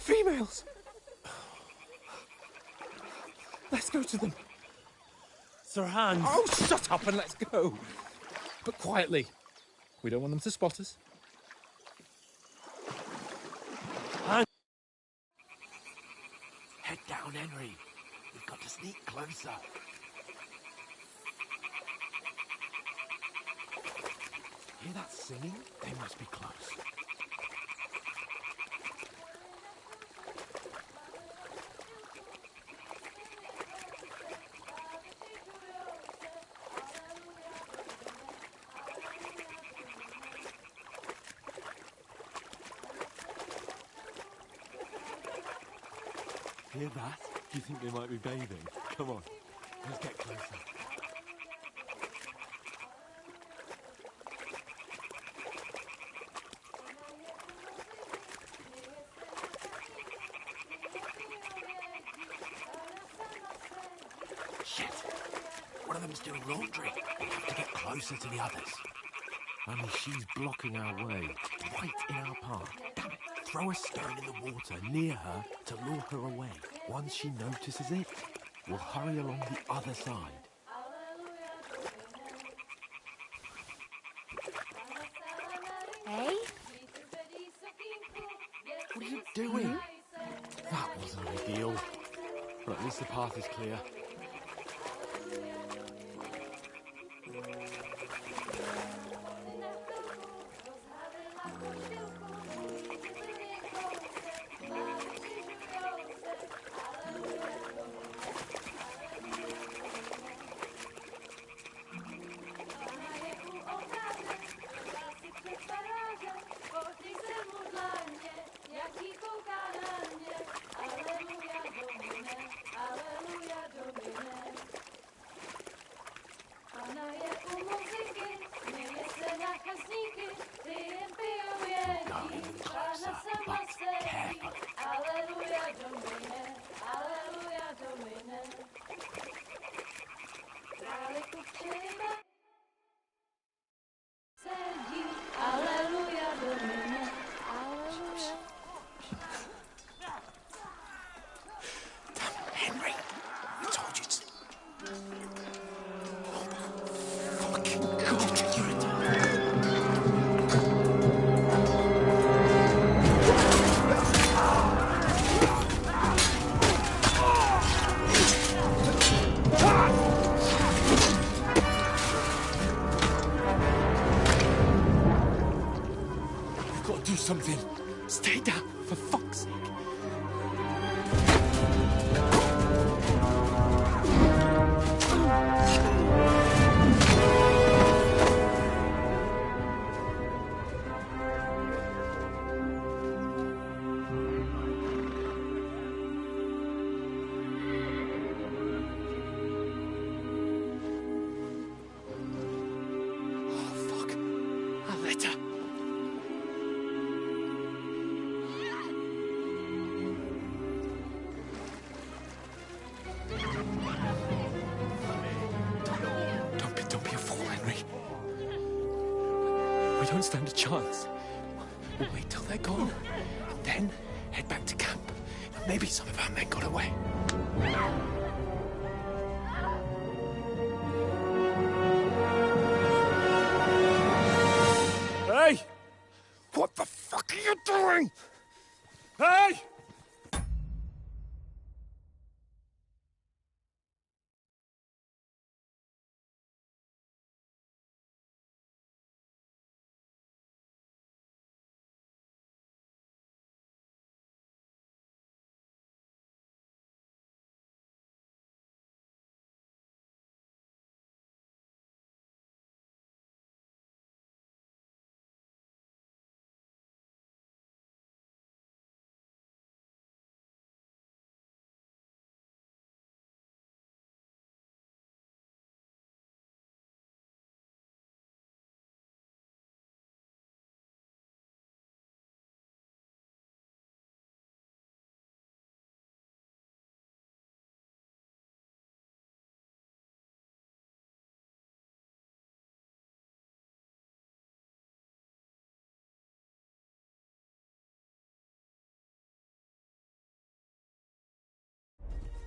Females! Let's go to them. Sirhan! Oh, shut up and let's go. But quietly. We don't want them to spot us. Head down, Henry. We've got to sneak closer. Hear that singing? They must be close. Hear that? Do you think they might be bathing? Come on, let's get closer. Shit! One of them's doing laundry. We have to get closer to the others. Only she's blocking our way, right in our path. Damn it! Throw a stone in the water near her to lure her away. Once she notices it, we'll hurry along the other side. Hey? What are you doing? That wasn't ideal. But at least the path is clear. Do something. Stay down, for fuck's sake. Oh, fuck. A letter. Don't be a fool, Henry. We don't stand a chance. We'll wait till they're gone, and then head back to camp. Maybe some of our men got away. Hey! What the fuck are you doing? Hey!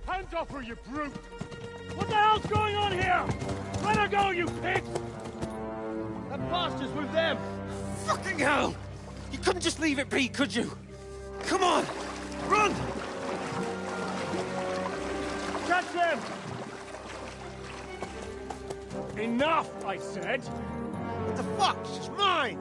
Hands off her, you brute! What the hell's going on here? Let her go, you pigs! That bastard's with them! Fucking hell! You couldn't just leave it be, could you? Come on! Run! Catch them! Enough, I said! What the fuck? She's mine!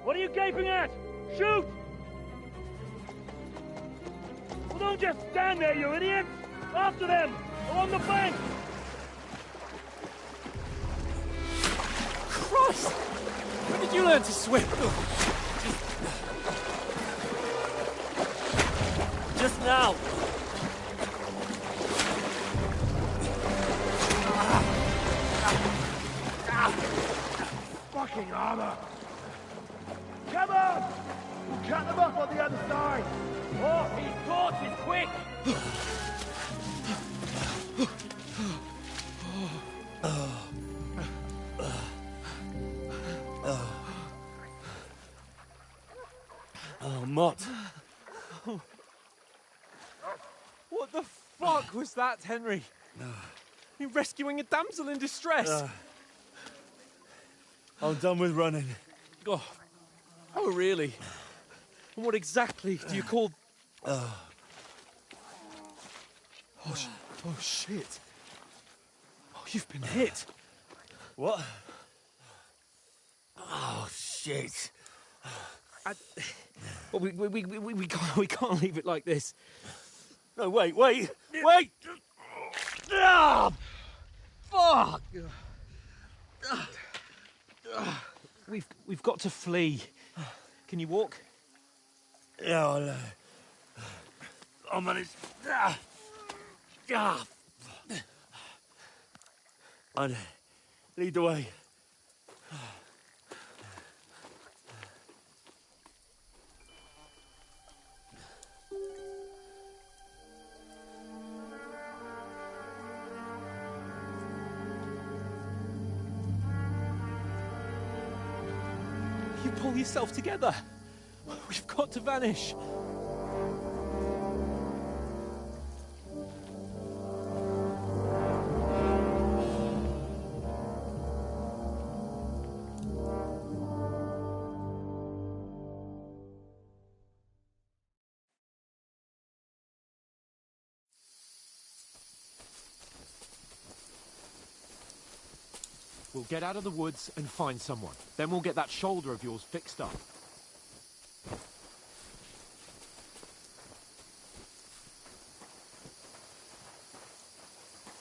What are you gaping at? Shoot! Well, don't just stand there, you idiots! After them! Along the bank! Christ! When did you learn to swim? Just now! Fucking armor! Come on! We'll cut them off on the other side! Oh, his torch is quick! Oh, Mott. What the fuck was that, Henry? You're rescuing a damsel in distress. I'm done with running. Oh, really? And what exactly do you call... Oh, shit. Oh, you've been hit. What? Oh, shit. Well, we can't leave it like this. No, wait! Ah, fuck! We've got to flee. Can you walk? Yeah, I'll manage. I'd lead the way. You pull yourself together. We've got to vanish. We'll get out of the woods and find someone. Then we'll get that shoulder of yours fixed up.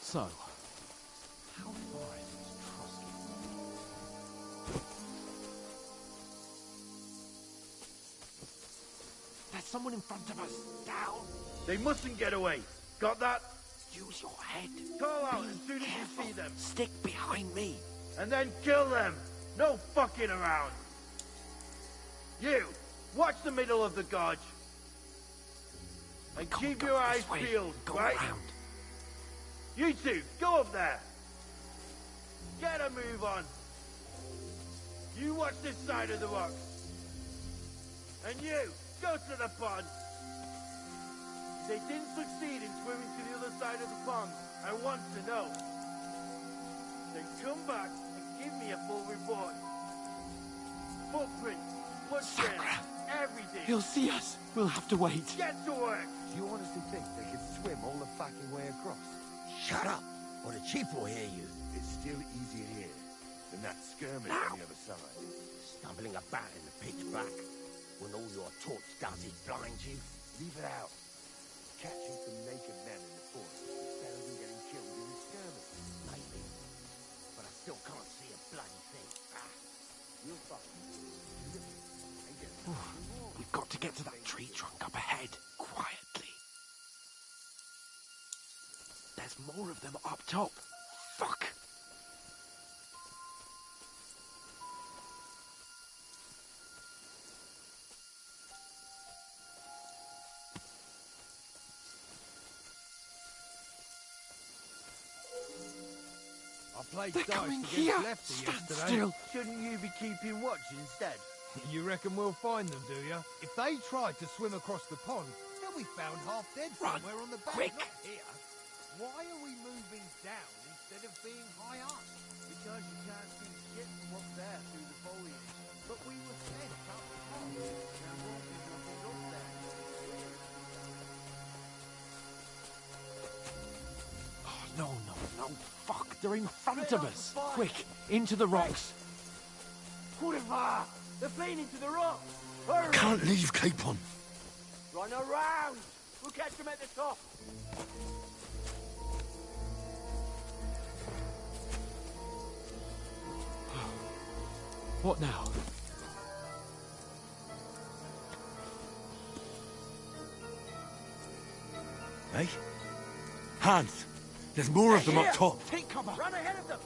So, how far is this Trotsky? There's someone in front of us. Down. They mustn't get away. Got that? Use your head. Call out Be as soon as careful. you see them. Stick behind me. And then kill them. No fucking around. You, watch the middle of the gorge. And keep your eyes peeled, right? Around. You two, go up there. Get a move on. You watch this side of the rocks. And you, go to the pond. If they didn't succeed in swimming to the other side of the pond, I want to know. Then come back and give me a full report. Footprints, footprints, everything. He'll see us. We'll have to wait. Get to work. Do you honestly think they could swim all the fucking way across? Shut up, or the chief will hear you. It's still easier here than that skirmish on the other side. Stumbling about in the pitch black, when all your torch does is blind you. Leave it out. Catching some naked men in the forest is better than getting killed in a skirmish. Maybe, but I still can't see a bloody thing. You'll find. We've got to get to that tree trunk up ahead, quietly. There's more of them up top. Fuck! played They're dice coming against here. Lefty Stand yesterday. still. Shouldn't you be keeping watch instead? You reckon we'll find them, do you? If they tried to swim across the pond, they'll be found half dead Run, somewhere on the bank. quick. Not here. Why are we moving down instead of being high up? Because you can't see shit from up there through the foliage. But we were sent up top. There won't be nothing up there. Oh, no. Fuck, they're in front of us. Quick, into the rocks. Whatever! They're playing into the rocks! Hurry! Can't leave Capon. Run around! We'll catch them at the top! What now? Hey? Hans! There's more of them up top. Take cover. Run ahead of them!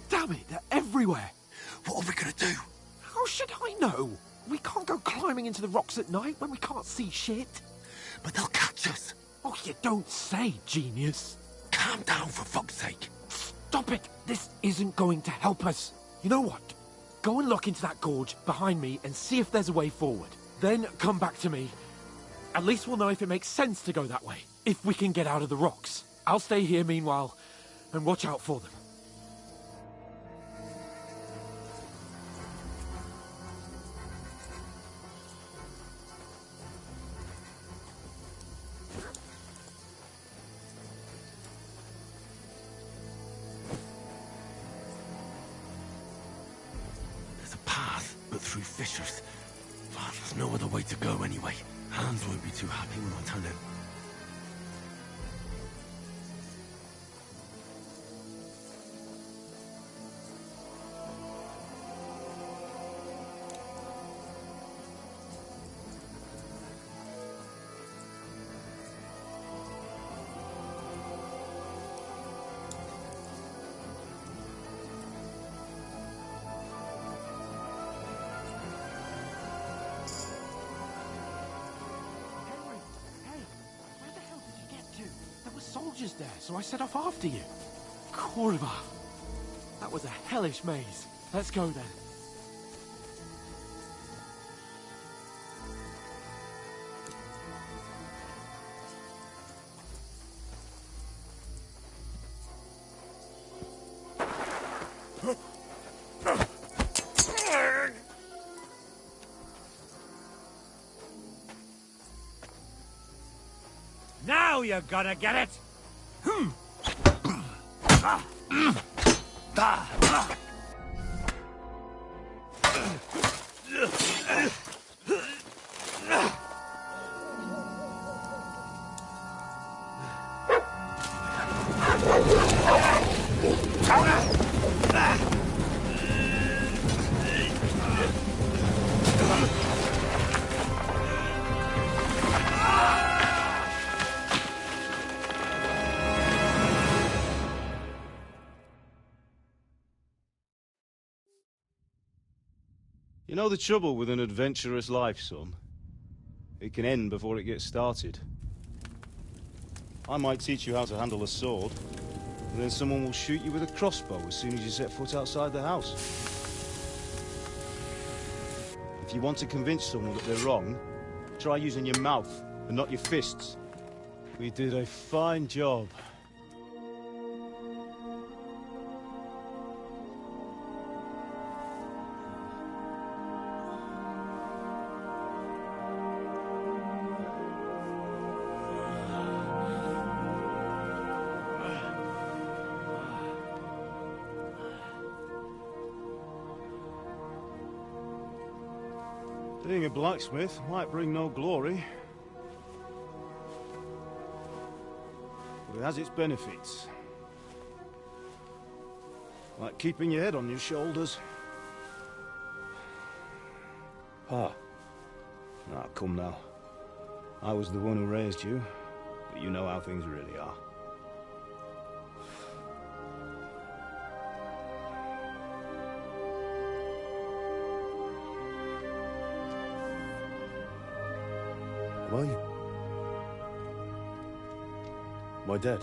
Damn it, they're everywhere. What are we gonna do? How should I know? We can't go climbing into the rocks at night when we can't see shit. But they'll catch us. Oh, you don't say, genius. Calm down, for fuck's sake. Stop it. This isn't going to help us. You know what? Go and look into that gorge behind me and see if there's a way forward. Then come back to me. At least we'll know if it makes sense to go that way. If we can get out of the rocks. I'll stay here meanwhile and watch out for them. There's a path, but through fissures. Well, there's no other way to go anyway. Hans won't be too happy when I tell him. Henry, hey, where the hell did you get to? There were soldiers there, so I set off after you. Kurva. That was a hellish maze. Let's go then. Now you're gonna get it! You know the trouble with an adventurous life, son? It can end before it gets started. I might teach you how to handle a sword, and then someone will shoot you with a crossbow as soon as you set foot outside the house. If you want to convince someone that they're wrong, try using your mouth and not your fists. We did a fine job. Being a blacksmith might bring no glory, but it has its benefits. Like keeping your head on your shoulders. Ah. Ah, come now. I was the one who raised you, but you know how things really are. Am I dead?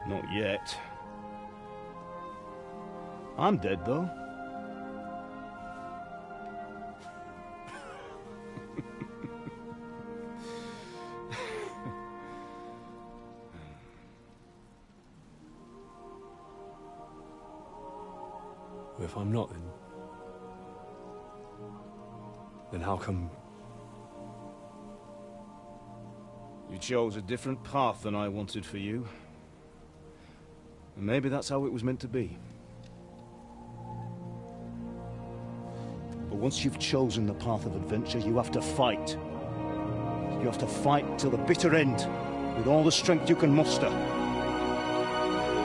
Not yet. I'm dead, though. Well, if I'm not, then how come... You chose a different path than I wanted for you. And maybe that's how it was meant to be. But once you've chosen the path of adventure, you have to fight. You have to fight till the bitter end, with all the strength you can muster.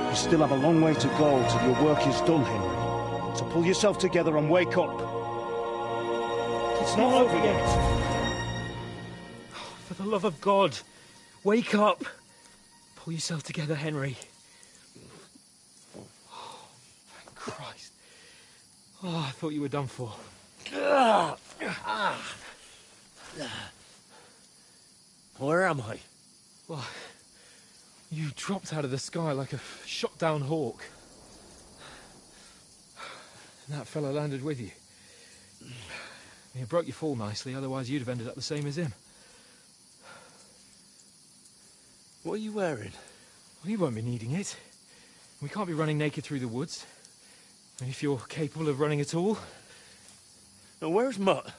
You still have a long way to go till your work is done, Henry. So pull yourself together and wake up. It's not over yet. For the love of God, wake up. Pull yourself together, Henry. Oh, thank Christ. Oh, I thought you were done for. Where am I? Well, you dropped out of the sky like a shot-down hawk. And that fella landed with you. You broke your fall nicely, otherwise you'd have ended up the same as him. What are you wearing? Well, you won't be needing it. We can't be running naked through the woods. And if you're capable of running at all... Now, where's Mutt?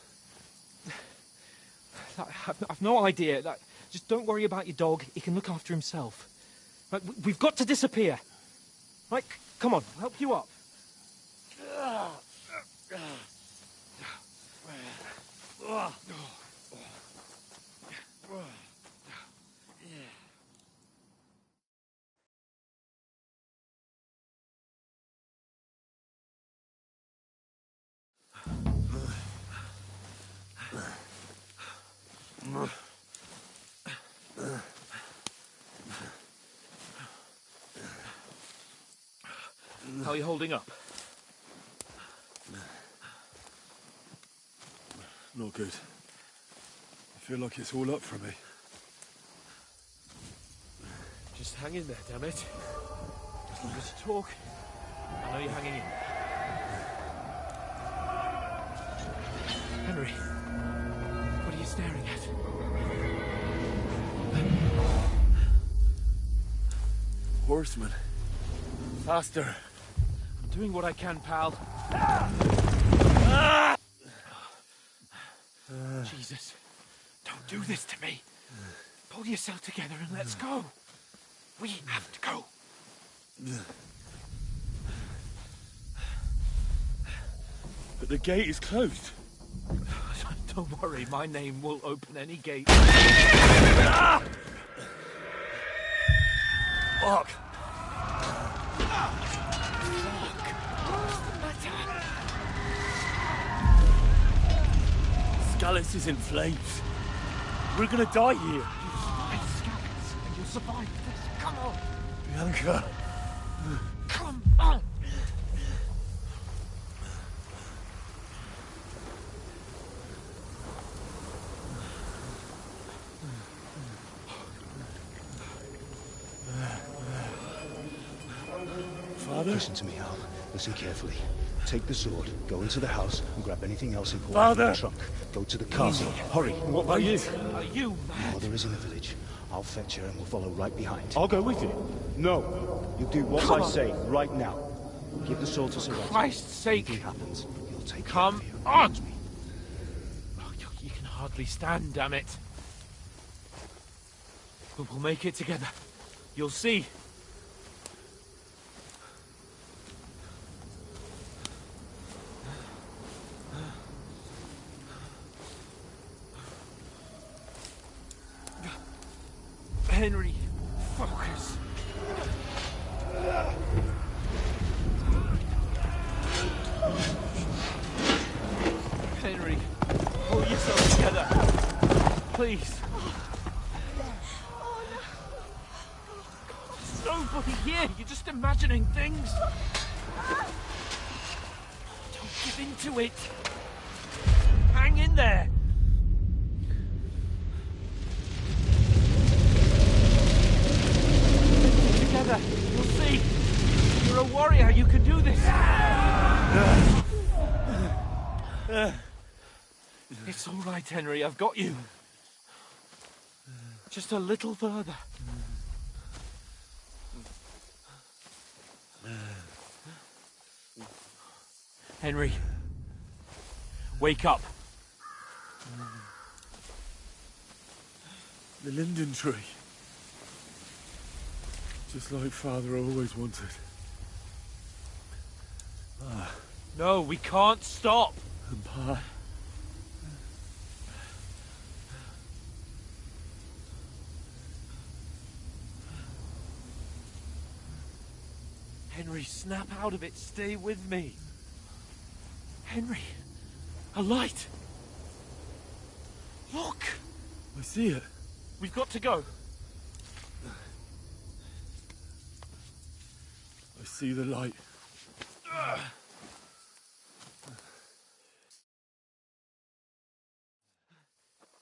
I've no idea. Just don't worry about your dog. He can look after himself. Right, we've got to disappear. Right, come on, I'll help you up. How are you holding up? Not good. I feel like it's all up for me. Just hang in there, damn it. Just talk. I know you're hanging in. Henry, what are you staring at? Horseman. Faster. I'm doing what I can, pal. Jesus, don't do this to me. Pull yourself together and let's go. We have to go. But the gate is closed. Don't worry, my name will open any gate. Fuck! Scallis is in flames. We're gonna die here. Scallis, and you'll survive this. Come on. Bianca. Come on. Father? Listen to me, Al. Listen carefully. Take the sword, go into the house, and grab anything else important Father! from the trunk. Go to the castle. Hurry. What about you? Are you mad? Mother is in the village. I'll fetch her and we'll follow right behind. I'll go with you. No. You do what Come I on. say right now. Give the sword to Sir Otto. Christ's sake. Anything happens, he'll take Come care of you. on. Oh, you can hardly stand, damn it. But we'll make it together. You'll see. Henry, focus. Henry, pull yourself together. Please. There's nobody here. You're just imagining things. Don't give in to it. Hang in there. It's all right, Henry. I've got you. Just a little further. Henry, wake up. The linden tree. Just like Father always wanted. No, we can't stop. And Pa. Henry, snap out of it. Stay with me. Henry, a light. Look. I see it. We've got to go. I see the light.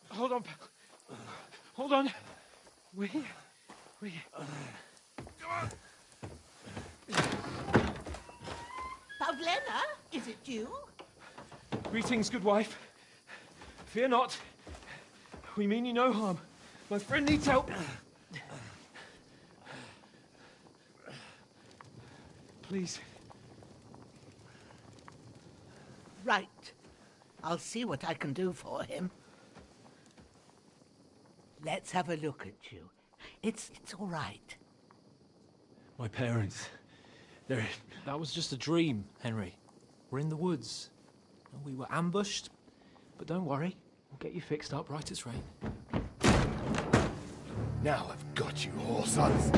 Hold on, pal. Hold on. We're here. We're here. Come on. Pavlena, is it you? Greetings, good wife. Fear not. We mean you no harm. My friend needs help. Please. Right. I'll see what I can do for him. Let's have a look at you. It's all right. My parents. They're... That was just a dream, Henry. We're in the woods. We were ambushed. But don't worry. We'll get you fixed up right as rain. Now I've got you, whoresons.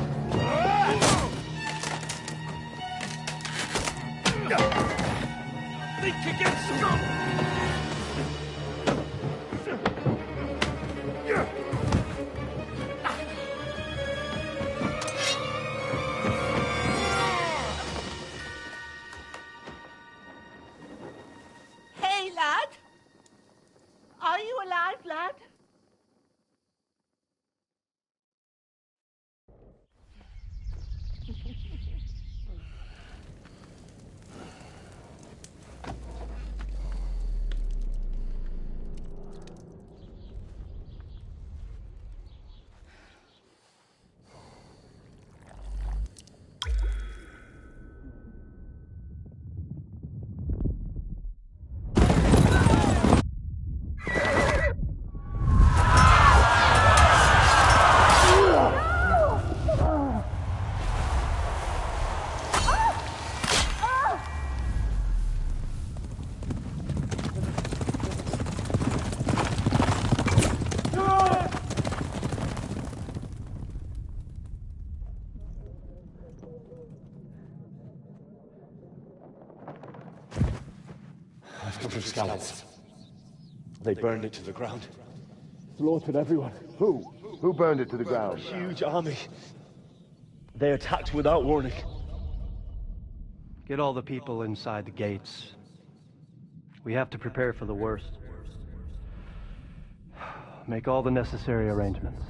Think again, scum! Hey, lad! Are you alive, lad? I've come from Scallops. They burned it to the ground. Slaughtered everyone. Who? Who burned it to the ground? Huge army. They attacked without warning. Get all the people inside the gates. We have to prepare for the worst. Make all the necessary arrangements.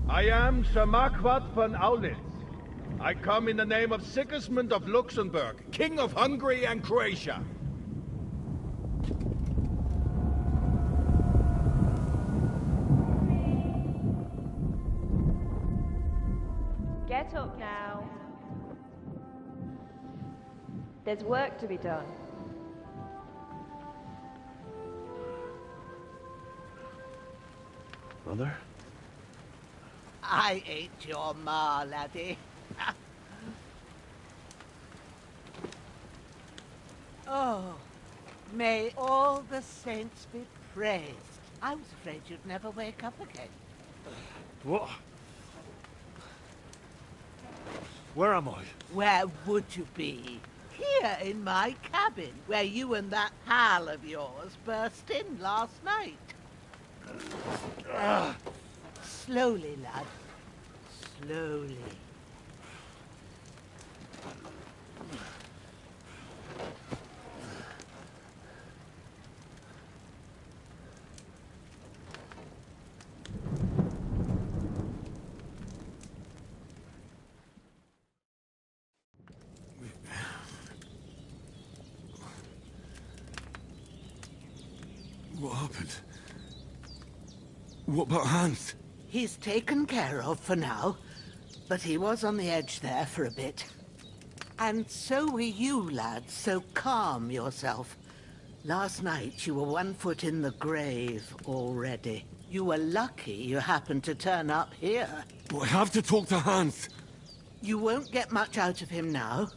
I am Sir Marquardt von Aulitz. I come in the name of Sigismund of Luxembourg, King of Hungary and Croatia. Get up now. There's work to be done. Mother? I ain't your ma, laddie. Oh, may all the saints be praised. I was afraid you'd never wake up again. What? Where am I? Where would you be? Here in my cabin, where you and that pal of yours burst in last night. Slowly, lad. Slowly. happened? What about Hans? He's taken care of for now, but he was on the edge there for a bit. And so were you, lads, so calm yourself. Last night you were 1 foot in the grave already. You were lucky you happened to turn up here. But I have to talk to Hans. You won't get much out of him now.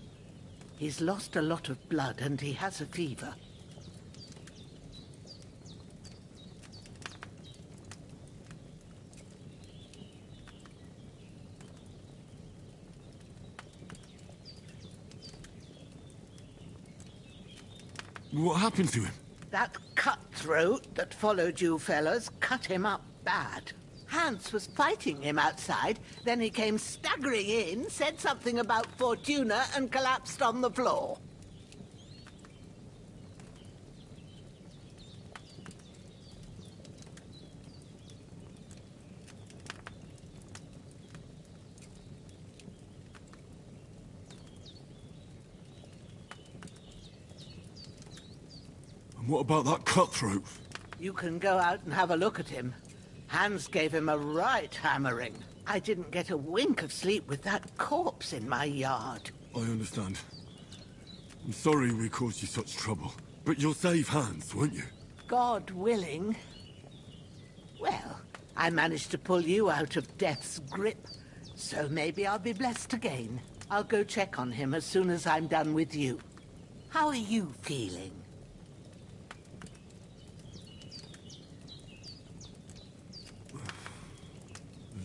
He's lost a lot of blood and he has a fever. What happened to him? That cutthroat that followed you fellas cut him up bad. Hans was fighting him outside, then he came staggering in, said something about Fortuna, and collapsed on the floor. And what about that cutthroat? You can go out and have a look at him. Hans gave him a right hammering. I didn't get a wink of sleep with that corpse in my yard. I understand. I'm sorry we caused you such trouble. But you'll save Hans, won't you? God willing. Well, I managed to pull you out of death's grip, so maybe I'll be blessed again. I'll go check on him as soon as I'm done with you. How are you feeling?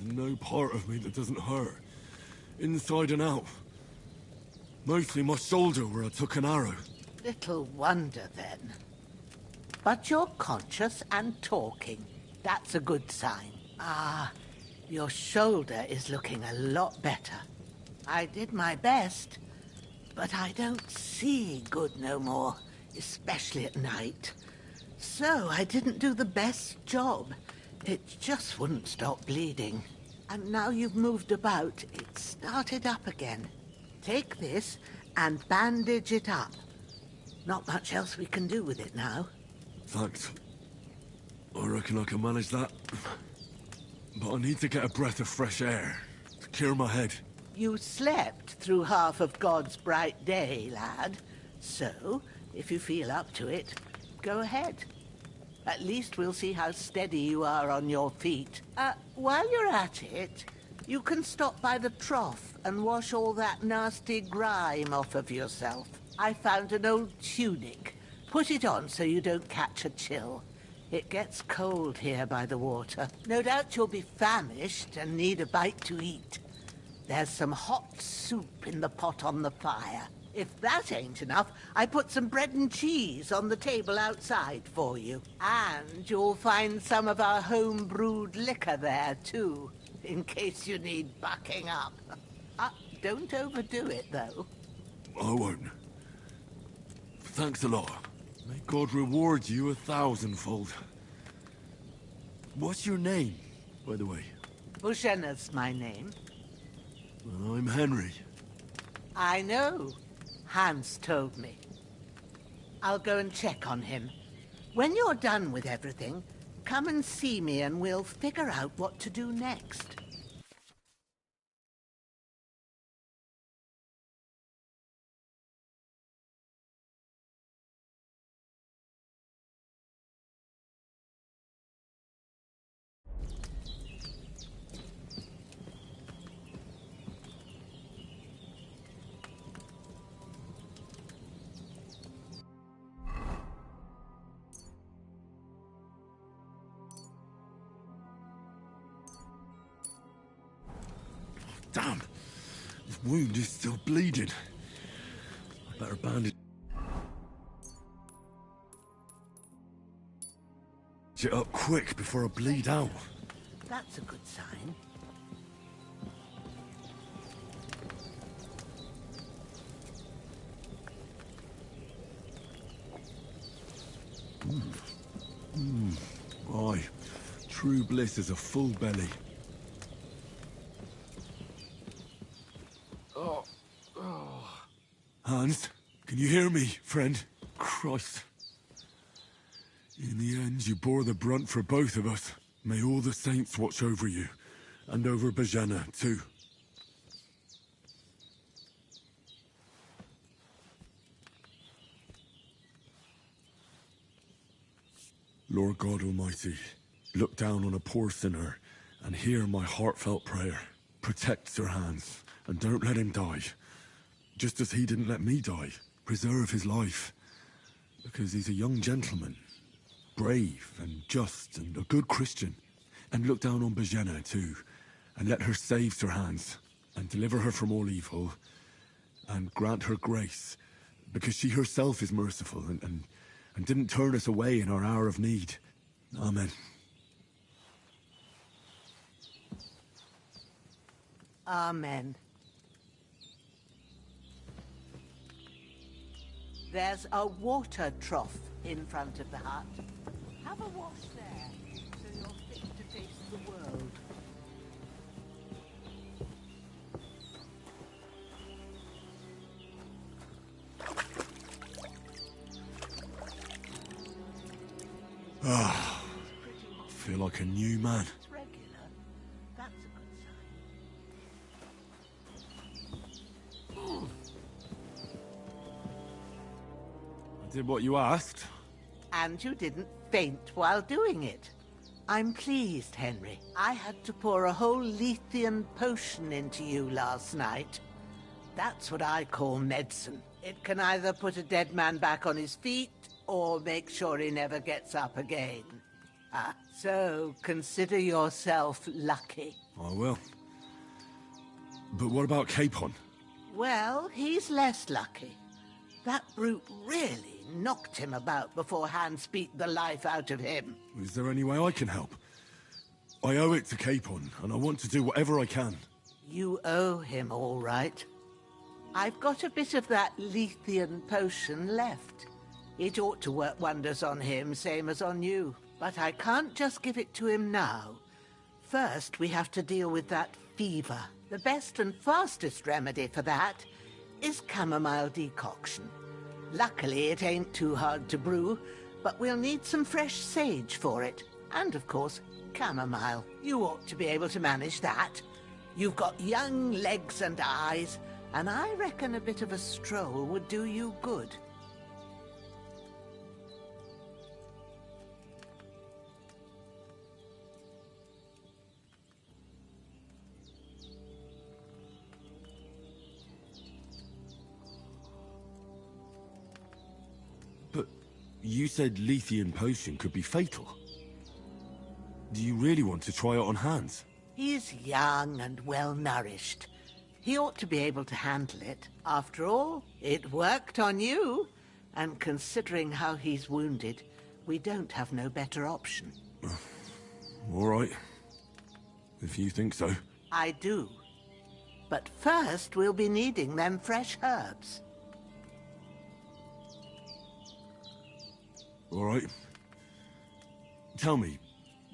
There's no part of me that doesn't hurt. Inside and out. Mostly my shoulder where I took an arrow. Little wonder, then. But you're conscious and talking. That's a good sign. Ah, your shoulder is looking a lot better. I did my best, but I don't see good no more, especially at night. So I didn't do the best job. It just wouldn't stop bleeding. And now you've moved about, it started up again. Take this and bandage it up. Not much else we can do with it now. Thanks. I reckon I can manage that. But I need to get a breath of fresh air to clear my head. You slept through half of God's bright day, lad. So, if you feel up to it, go ahead. At least we'll see how steady you are on your feet. While you're at it, you can stop by the trough and wash all that nasty grime off of yourself. I found an old tunic. Put it on so you don't catch a chill. It gets cold here by the water. No doubt you'll be famished and need a bite to eat. There's some hot soup in the pot on the fire. If that ain't enough, I put some bread and cheese on the table outside for you. And you'll find some of our home-brewed liquor there, too, in case you need bucking up. Don't overdo it, though. I won't. Thanks a lot. May God reward you 1,000-fold. What's your name, by the way? Bushenna's my name. Well, I'm Henry. I know. Hans told me. I'll go and check on him. When you're done with everything, come and see me and we'll figure out what to do next. Damn! This wound is still bleeding. I better bandage it up quick before I bleed out. That's a good sign. Aye. True bliss is a full belly. Hans, can you hear me, friend? Christ. Yeah, In the end, you bore the brunt for both of us. May all the saints watch over you, and over Bajana, too. Lord God Almighty, look down on a poor sinner and hear my heartfelt prayer. Protect Sir Hans, and don't let him die. Just as he didn't let me die. Preserve his life. Because he's a young gentleman. Brave and just and a good Christian. And look down on Bajana too. And let her save Sir Hans. And deliver her from all evil. And grant her grace. Because she herself is merciful and didn't turn us away in our hour of need. Amen. Amen. There's a water trough in front of the hut. Have a wash there, so you're fit to face the world. Ah, I feel like a new man. It's regular. That's a good sign. I did what you asked. And you didn't faint while doing it. I'm pleased, Henry. I had to pour a whole Lethean potion into you last night. That's what I call medicine. It can either put a dead man back on his feet, or make sure he never gets up again. So consider yourself lucky. I will. But what about Capon? Well, he's less lucky. That brute really knocked him about before Hans beat the life out of him. Is there any way I can help? I owe it to Capon, and I want to do whatever I can. You owe him, all right. I've got a bit of that Lethean potion left. It ought to work wonders on him, same as on you. But I can't just give it to him now. First, we have to deal with that fever. The best and fastest remedy for that is chamomile decoction. Luckily, it ain't too hard to brew, but we'll need some fresh sage for it. And, of course, chamomile. You ought to be able to manage that. You've got young legs and eyes, and I reckon a bit of a stroll would do you good. But you said Lethean potion could be fatal. Do you really want to try it on Hans? He's young and well-nourished. He ought to be able to handle it. After all, it worked on you. And considering how he's wounded, we don't have no better option. All right. If you think so. I do. But first, we'll be needing them fresh herbs. All right. Tell me,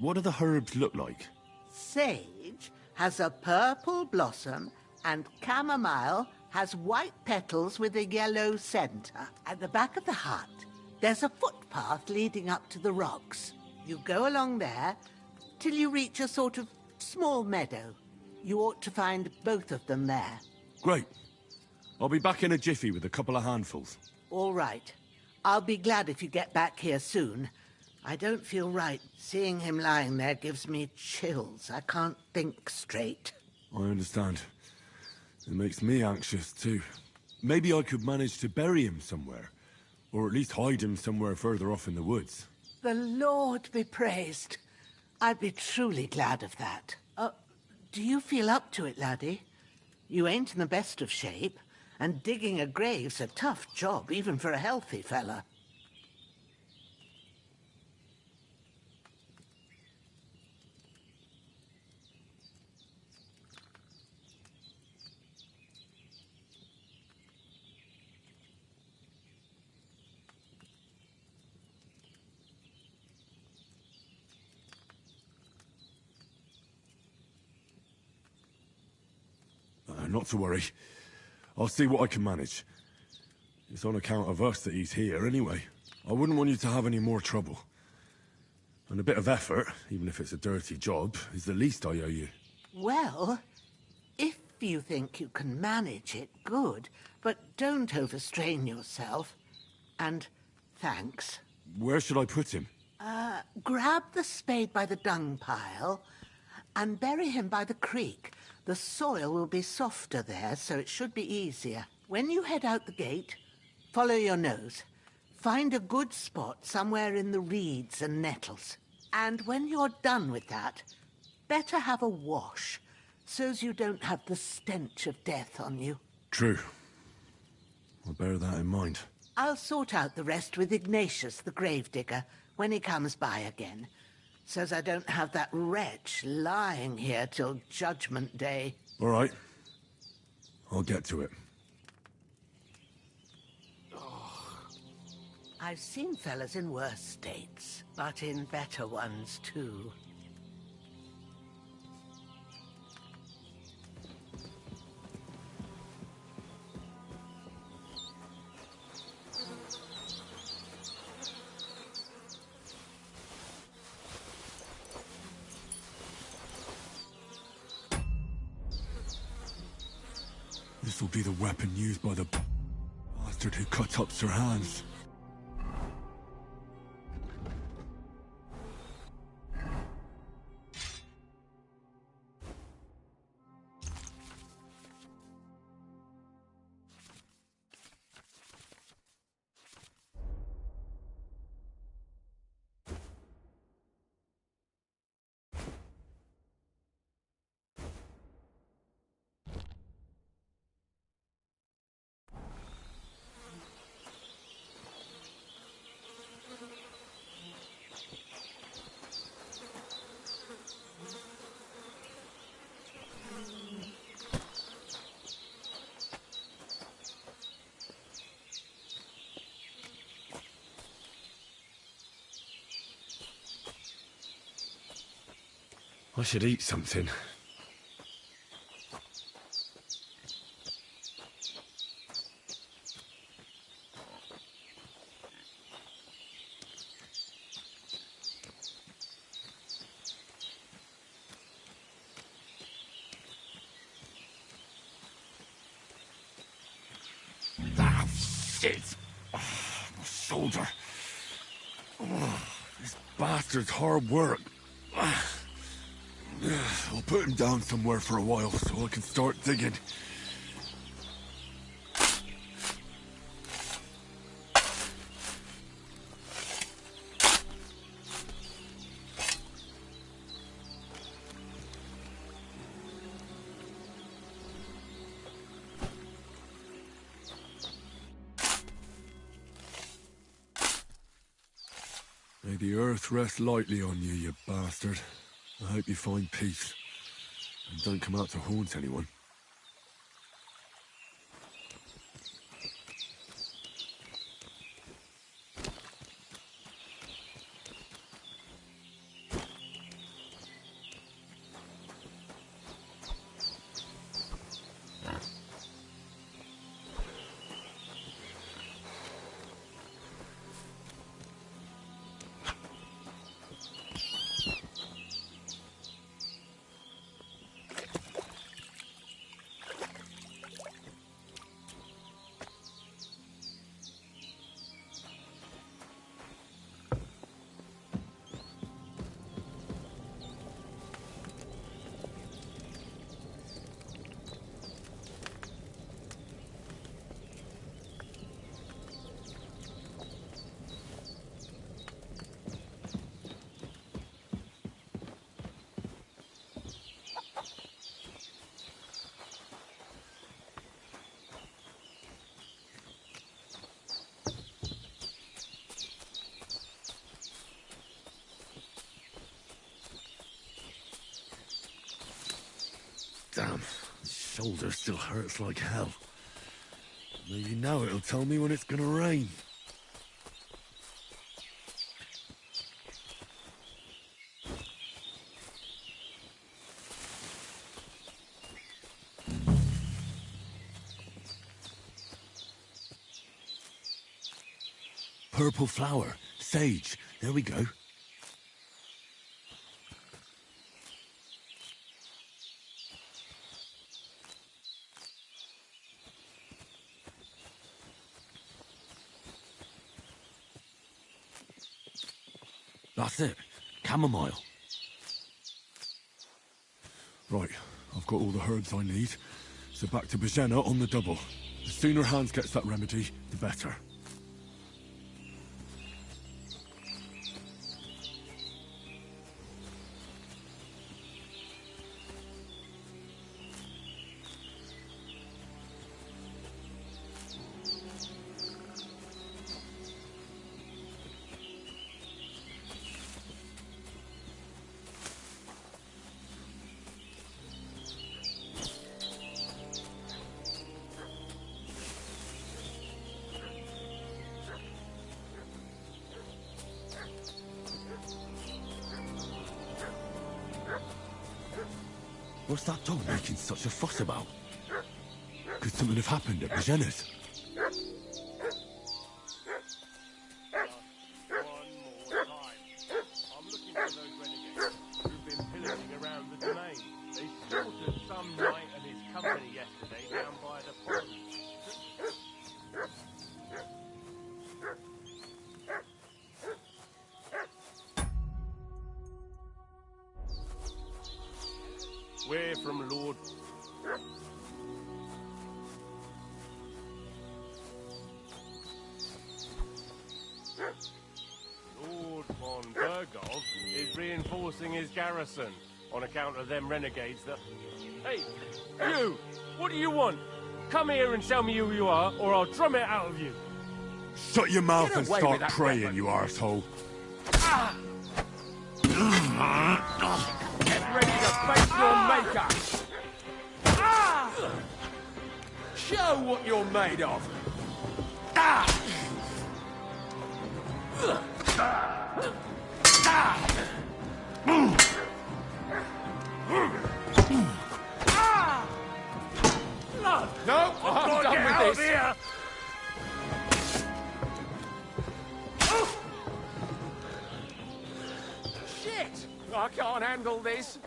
what do the herbs look like? Sage has a purple blossom, and chamomile has white petals with a yellow center. At the back of the hut, there's a footpath leading up to the rocks. You go along there till you reach a sort of small meadow. You ought to find both of them there. Great. I'll be back in a jiffy with a couple of handfuls. All right. I'll be glad if you get back here soon. I don't feel right. Seeing him lying there gives me chills. I can't think straight. I understand. It makes me anxious, too. Maybe I could manage to bury him somewhere. Or at least hide him somewhere further off in the woods. The Lord be praised. I'd be truly glad of that. Do you feel up to it, laddie? You ain't in the best of shape, and digging a grave's a tough job, even for a healthy fella. Not to worry. I'll see what I can manage. It's on account of us that he's here, anyway. I wouldn't want you to have any more trouble. And a bit of effort, even if it's a dirty job, is the least I owe you. Well, if you think you can manage it, good. But don't overstrain yourself. And thanks. Where should I put him? Grab the spade by the dung pile and bury him by the creek. The soil will be softer there, so it should be easier. When you head out the gate, follow your nose. Find a good spot somewhere in the reeds and nettles. And when you're done with that, better have a wash, so's you don't have the stench of death on you. True. I'll bear that in mind. I'll sort out the rest with Ignatius, the gravedigger, when he comes by again, so's I don't have that wretch lying here till Judgment Day. All right. I'll get to it. I've seen fellas in worse states, but in better ones too. This'll be the weapon used by the bastard who cut up Sir Hans. I should eat something. Ah, shit! Oh, my shoulder. Oh, this bastard's hard work. I'll put him down somewhere for a while so I can start digging. May the earth rest lightly on you, you bastard. I hope you find peace, and don't come out to haunt anyone. Damn, his shoulder still hurts like hell. Maybe now it'll tell me when it's gonna rain. Purple flower, sage, there we go. That's it. Chamomile. Right, I've got all the herbs I need. So back to Bajena on the double. The sooner Hans gets that remedy, the better. What's that dog making such a fuss about? Could something have happened at Bajena's? One more time. I'm looking for those renegades who've been pillaging around the domain. They slaughtered some knight and his company yesterday down by the pond. We're from Lord... Lord von Bergov is reinforcing his garrison on account of them renegades that... Hey, you! What do you want? Come here and tell me who you are, or I'll drum it out of you. Shut your mouth Get and away start with that praying, weapon. you arsehole. Ah! Get ready to face your maker! Ah! Show what you're made of! Ah! No, I'm done with this. Here. Shit! I can't handle this.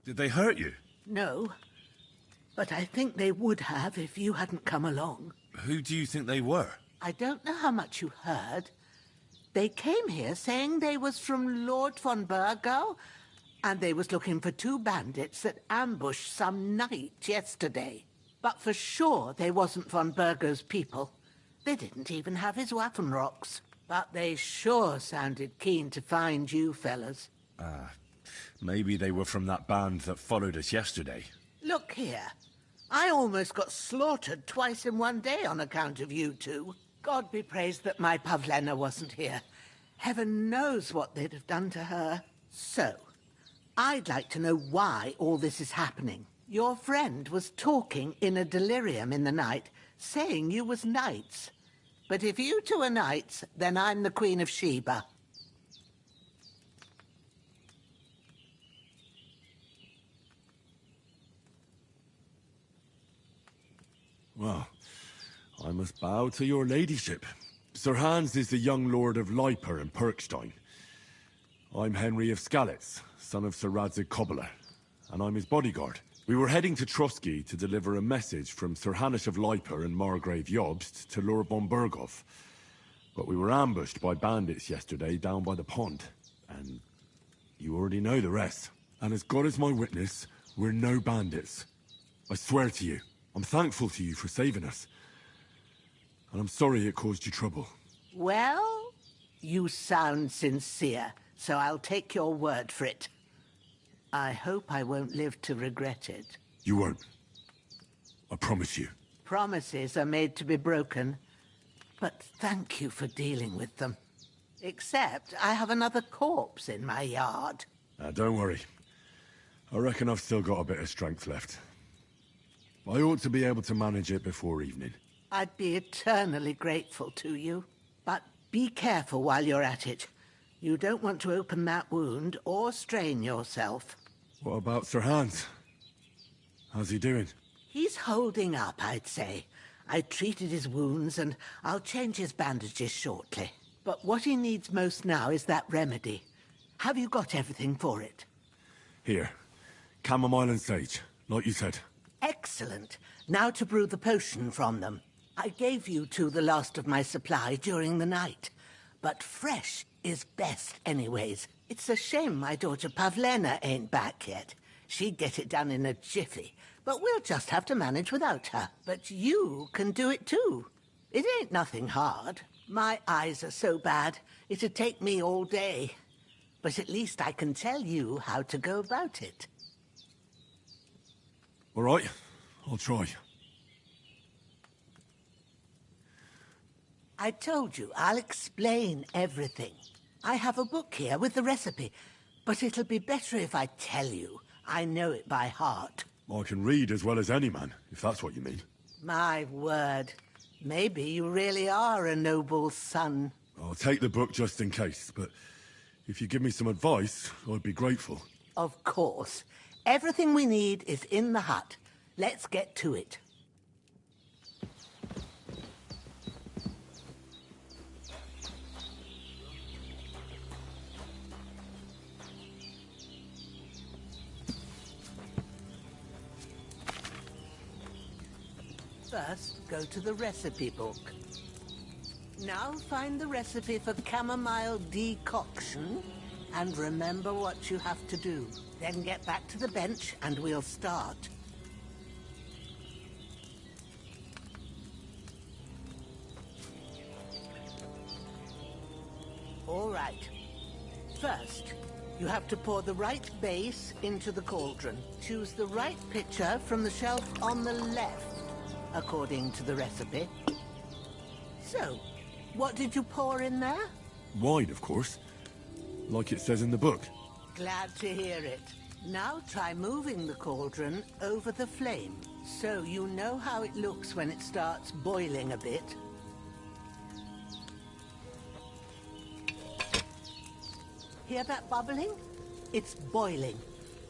Did they hurt you? No, but I think they would have if you hadn't come along. Who do you think they were? I don't know how much you heard. They came here saying they was from Lord von Burgo, and they was looking for two bandits that ambushed some knight yesterday. But for sure they wasn't von Burgo's people. They didn't even have his Waffenrocks. But they sure sounded keen to find you fellas. Maybe they were from that band that followed us yesterday. Look here. I almost got slaughtered twice in one day on account of you two. God be praised that my Pavlena wasn't here. Heaven knows what they'd have done to her. So, I'd like to know why all this is happening. Your friend was talking in a delirium in the night, saying you was knights. But if you two are knights, then I'm the Queen of Sheba. Well, I must bow to your ladyship. Sir Hans is the young lord of Leiper and Perkstein. I'm Henry of Skalitz, son of Sir Radzig Cobbler, and I'm his bodyguard. We were heading to Trotsky to deliver a message from Sir Hanush of Leiper and Margrave Jobst to Lord von Burgov. But we were ambushed by bandits yesterday down by the pond. And you already know the rest. And as God is my witness, we're no bandits. I swear to you, I'm thankful to you for saving us. And I'm sorry it caused you trouble. Well, you sound sincere, so I'll take your word for it. I hope I won't live to regret it. You won't. I promise you. Promises are made to be broken, but thank you for dealing with them. Except I have another corpse in my yard. Don't worry. I reckon I've still got a bit of strength left. I ought to be able to manage it before evening. I'd be eternally grateful to you. But be careful while you're at it. You don't want to open that wound or strain yourself. What about Sir Hans? How's he doing? He's holding up, I'd say. I treated his wounds and I'll change his bandages shortly. But what he needs most now is that remedy. Have you got everything for it? Here. Chamomile and sage, like you said. Excellent. Now to brew the potion from them. I gave you two the last of my supply during the night. But fresh is best anyways. It's a shame my daughter Pavlena ain't back yet. She'd get it done in a jiffy. But we'll just have to manage without her. But you can do it too. It ain't nothing hard. My eyes are so bad, it'd take me all day. But at least I can tell you how to go about it. All right, I'll try. I told you, I'll explain everything. I have a book here with the recipe, but it'll be better if I tell you. I know it by heart. I can read as well as any man, if that's what you mean. My word. Maybe you really are a noble son. I'll take the book just in case, but if you give me some advice, I'd be grateful. Of course. Everything we need is in the hut. Let's get to it. First, go to the recipe book. Now find the recipe for chamomile decoction, and remember what you have to do. Then get back to the bench, and we'll start. All right. First, you have to pour the right base into the cauldron. Choose the right pitcher from the shelf on the left, according to the recipe. So, what did you pour in there? Wine, of course. Like it says in the book. Glad to hear it. Now try moving the cauldron over the flame, so you know how it looks when it starts boiling a bit. Hear that bubbling? It's boiling.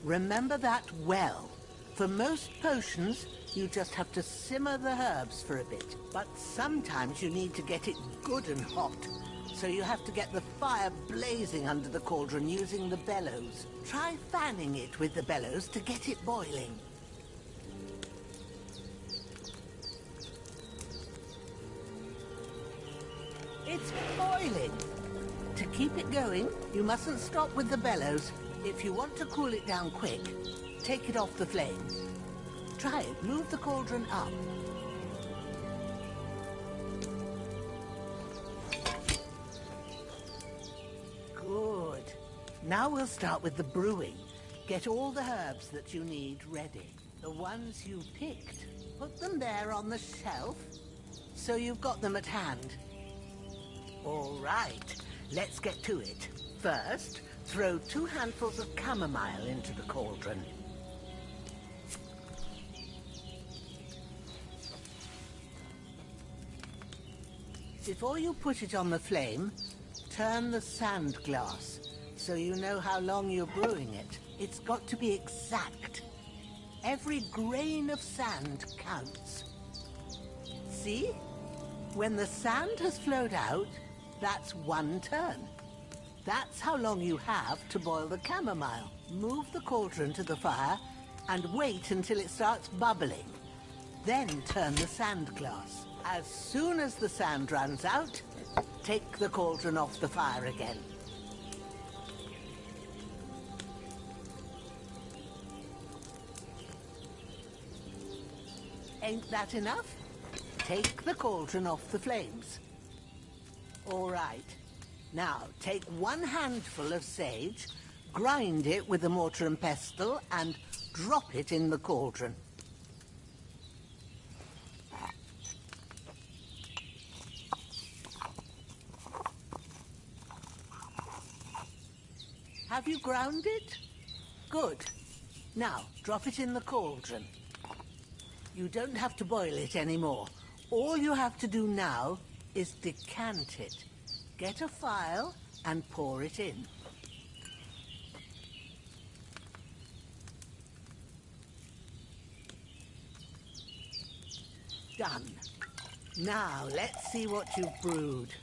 Remember that well. For most potions, you just have to simmer the herbs for a bit. But sometimes you need to get it good and hot. So you have to get the fire blazing under the cauldron using the bellows. Try fanning it with the bellows to get it boiling. It's boiling. To keep it going, you mustn't stop with the bellows. If you want to cool it down quick, take it off the flames. Try it. Move the cauldron up. Good. Now we'll start with the brewing. Get all the herbs that you need ready. The ones you picked, put them there on the shelf, so you've got them at hand. All right, let's get to it. First, throw 2 handfuls of chamomile into the cauldron. Before you put it on the flame, turn the sand glass, so you know how long you're brewing it. It's got to be exact. Every grain of sand counts. See? When the sand has flowed out, that's 1 turn. That's how long you have to boil the chamomile. Move the cauldron to the fire and wait until it starts bubbling. Then turn the sand glass. As soon as the sand runs out, take the cauldron off the fire again. Ain't that enough? Take the cauldron off the flames. All right. Now, take 1 handful of sage, grind it with a mortar and pestle, and drop it in the cauldron. Have you ground it? Good. Now, drop it in the cauldron. You don't have to boil it anymore. All you have to do now is decant it. Get a phial and pour it in. Done. Now, let's see what you've brewed.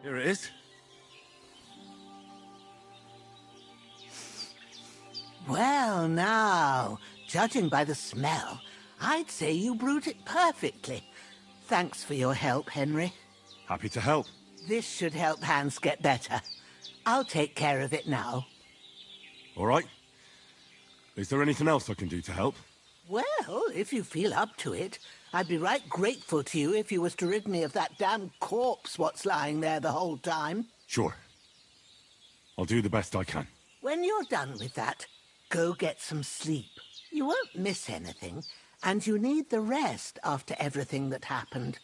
Here it is. Well, now, judging by the smell, I'd say you brewed it perfectly. Thanks for your help, Henry. Happy to help. This should help Hans get better. I'll take care of it now. All right. Is there anything else I can do to help? Well, if you feel up to it, I'd be right grateful to you if you was to rid me of that damn corpse what's lying there the whole time. Sure. I'll do the best I can. When you're done with that, go get some sleep. You won't miss anything, and you need the rest after everything that happened.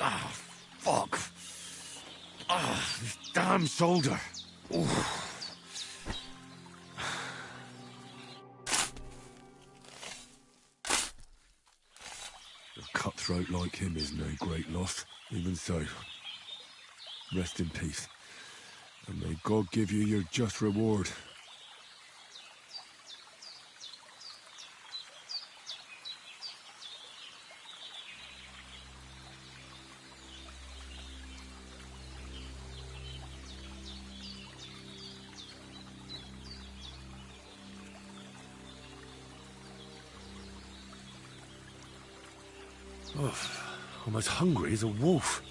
Ah, fuck. Ah, this damn shoulder. Oof. A cutthroat like him is no great loss. Even so, rest in peace. And may God give you your just reward. Oh, I'm as hungry as a wolf.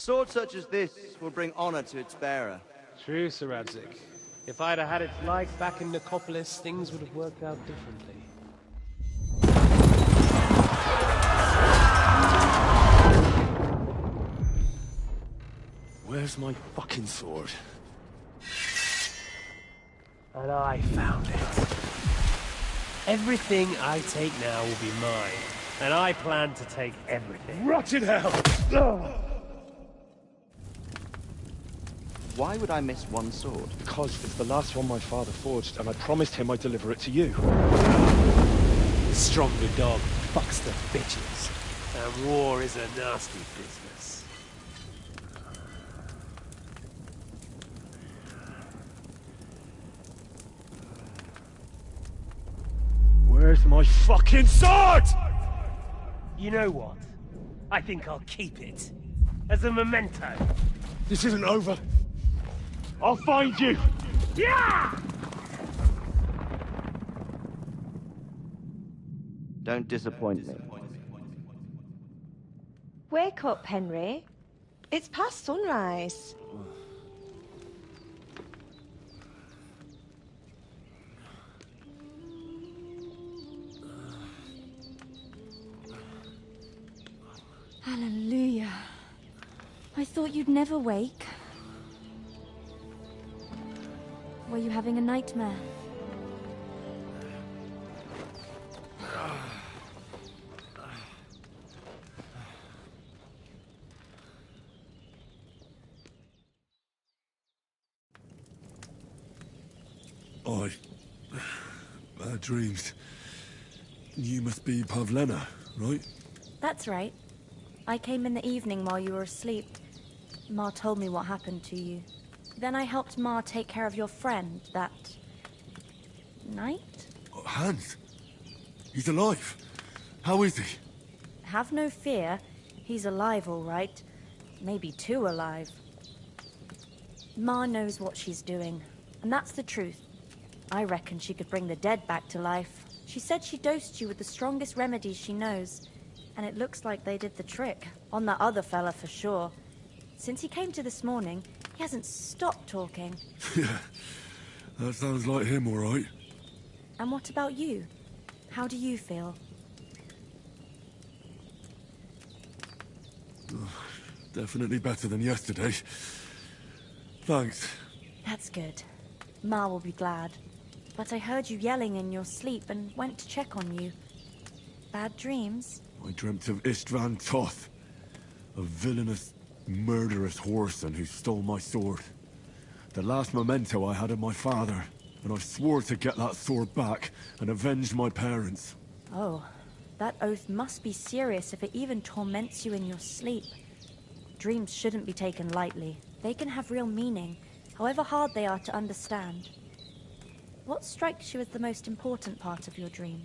sword such as this will bring honor to its bearer. True, Sir Radzik. If I'd have had its like back in Nicopolis, things would have worked out differently. Where's my fucking sword? And I found it. Everything I take now will be mine, and I plan to take everything. Rotted hell! Why would I miss one sword? Because it's the last one my father forged, and I promised him I'd deliver it to you. The stronger dog fucks the bitches, and war is a nasty business. Where's my fucking sword? You know what? I think I'll keep it. As a memento. This isn't over. I'll find you! Yeah! Don't disappoint me. Wake up, Henry. It's past sunrise. Hallelujah. I thought you'd never wake. Were you having a nightmare? Bad dreams. You must be Pavlena, right? That's right. I came in the evening while you were asleep. Ma told me what happened to you. Then I helped Ma take care of your friend that night? Hans? He's alive. How is he? Have no fear. He's alive, all right. Maybe too alive. Ma knows what she's doing, and that's the truth. I reckon she could bring the dead back to life. She said she dosed you with the strongest remedies she knows, and it looks like they did the trick. On that other fella for sure. Since he came to this morning, he hasn't stopped talking. Yeah, that sounds like him, all right. And what about you? How do you feel? Definitely better than yesterday. Thanks. That's good. Ma will be glad. But I heard you yelling in your sleep and went to check on you. Bad dreams? I dreamt of Istvan Toth, a villainous, murderous whoreson who stole my sword. The last memento I had of my father, and I swore to get that sword back and avenge my parents. Oh, that oath must be serious if it even torments you in your sleep. Dreams shouldn't be taken lightly. They can have real meaning, however hard they are to understand. What strikes you as the most important part of your dream?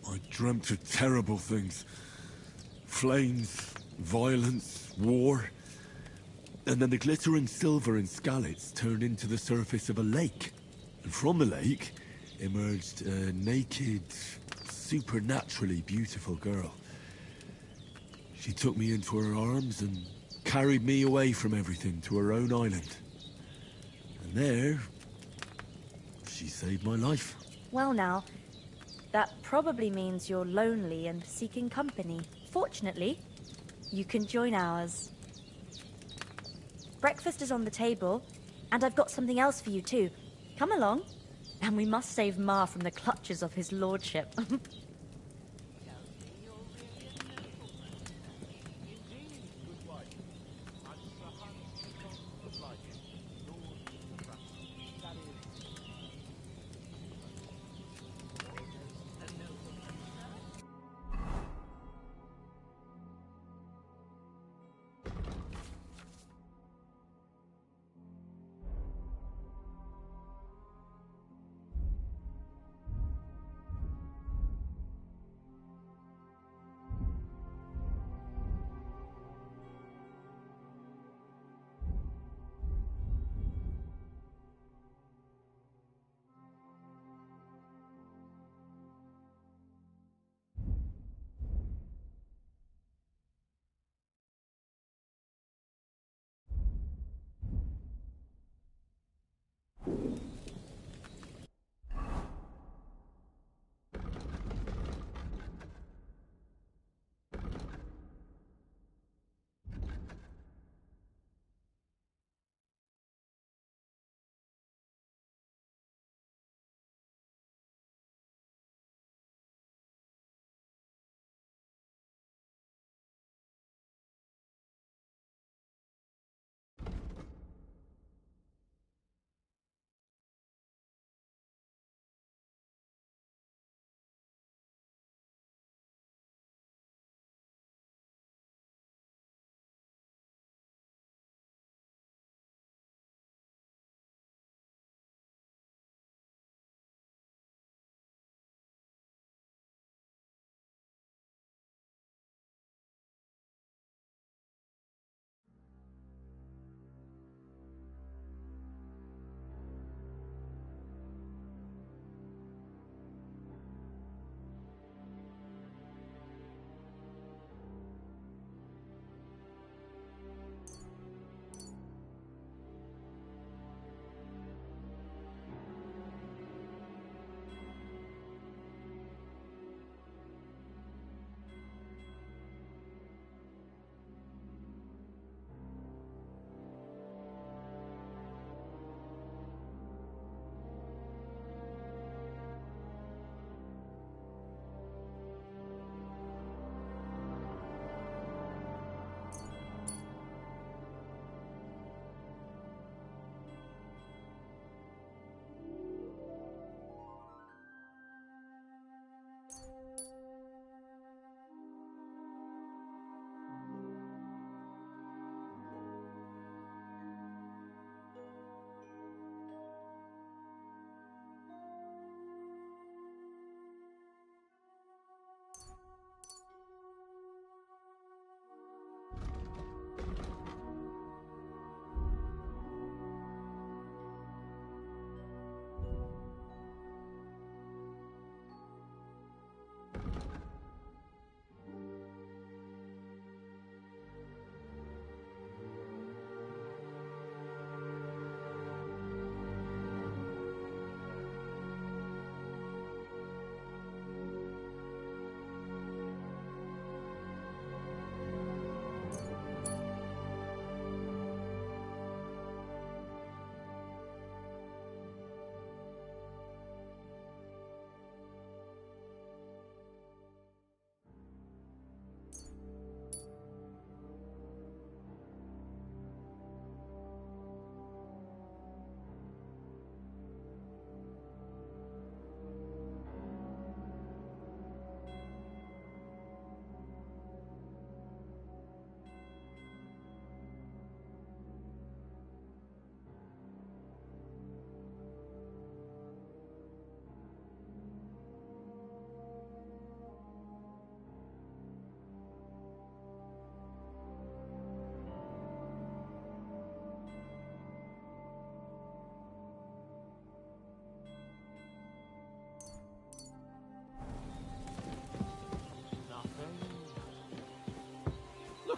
I dreamt of terrible things. Flames, violence, war. And then the glittering silver and scallops turned into the surface of a lake. And from the lake emerged a naked, supernaturally beautiful girl. She took me into her arms and carried me away from everything to her own island. And there, she saved my life. Well now, that probably means you're lonely and seeking company. Fortunately, you can join ours. Breakfast is on the table, and I've got something else for you too. Come along, and we must save Ma from the clutches of his lordship.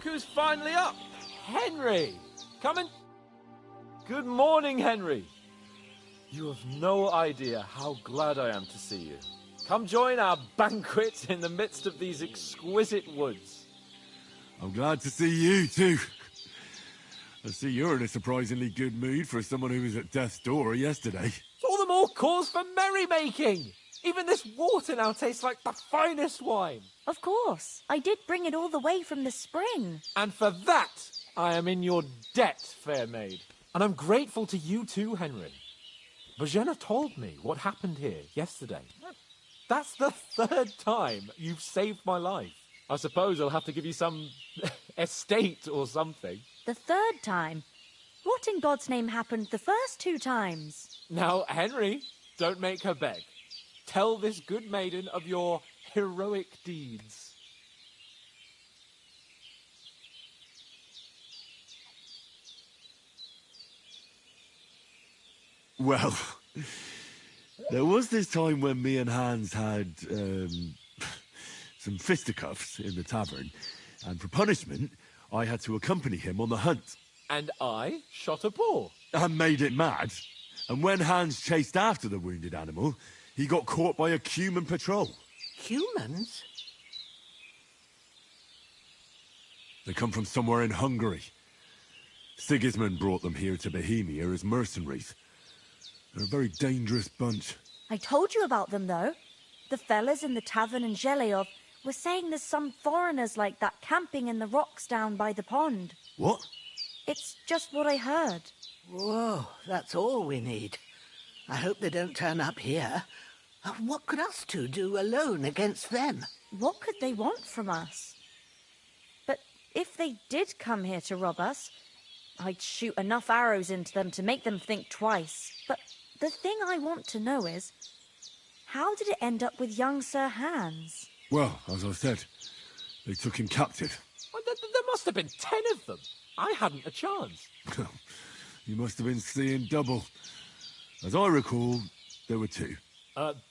Look who's finally up! Henry! Come and... Good morning, Henry! You have no idea how glad I am to see you. Come join our banquet in the midst of these exquisite woods. I'm glad to see you, too. I see you're in a surprisingly good mood for someone who was at death's door yesterday. It's all the more cause for merrymaking! Even this water now tastes like the finest wine. Of course. I did bring it all the way from the spring. And for that, I am in your debt, fair maid. And I'm grateful to you too, Henry. Bojena told me what happened here yesterday. That's the third time you've saved my life. I suppose I'll have to give you some estate or something. The third time? What in God's name happened the first 2 times? Now, Henry, don't make her beg. Tell this good maiden of your heroic deeds. Well, there was this time when me and Hans had some fisticuffs in the tavern, and for punishment, I had to accompany him on the hunt. And I shot a boar. And made it mad. And when Hans chased after the wounded animal, he got caught by a human patrol. Humans? They come from somewhere in Hungary. Sigismund brought them here to Bohemia as mercenaries. They're a very dangerous bunch. I told you about them, though. The fellas in the tavern in Zheleov were saying there's some foreigners like that camping in the rocks down by the pond. What? It's just what I heard. Whoa, that's all we need. I hope they don't turn up here. What could us two do alone against them? What could they want from us? But if they did come here to rob us, I'd shoot enough arrows into them to make them think twice. But the thing I want to know is, how did it end up with young Sir Hans? Well, as I said, they took him captive. Well, there must have been 10 of them. I hadn't a chance. You must have been seeing double. As I recall, there were 2.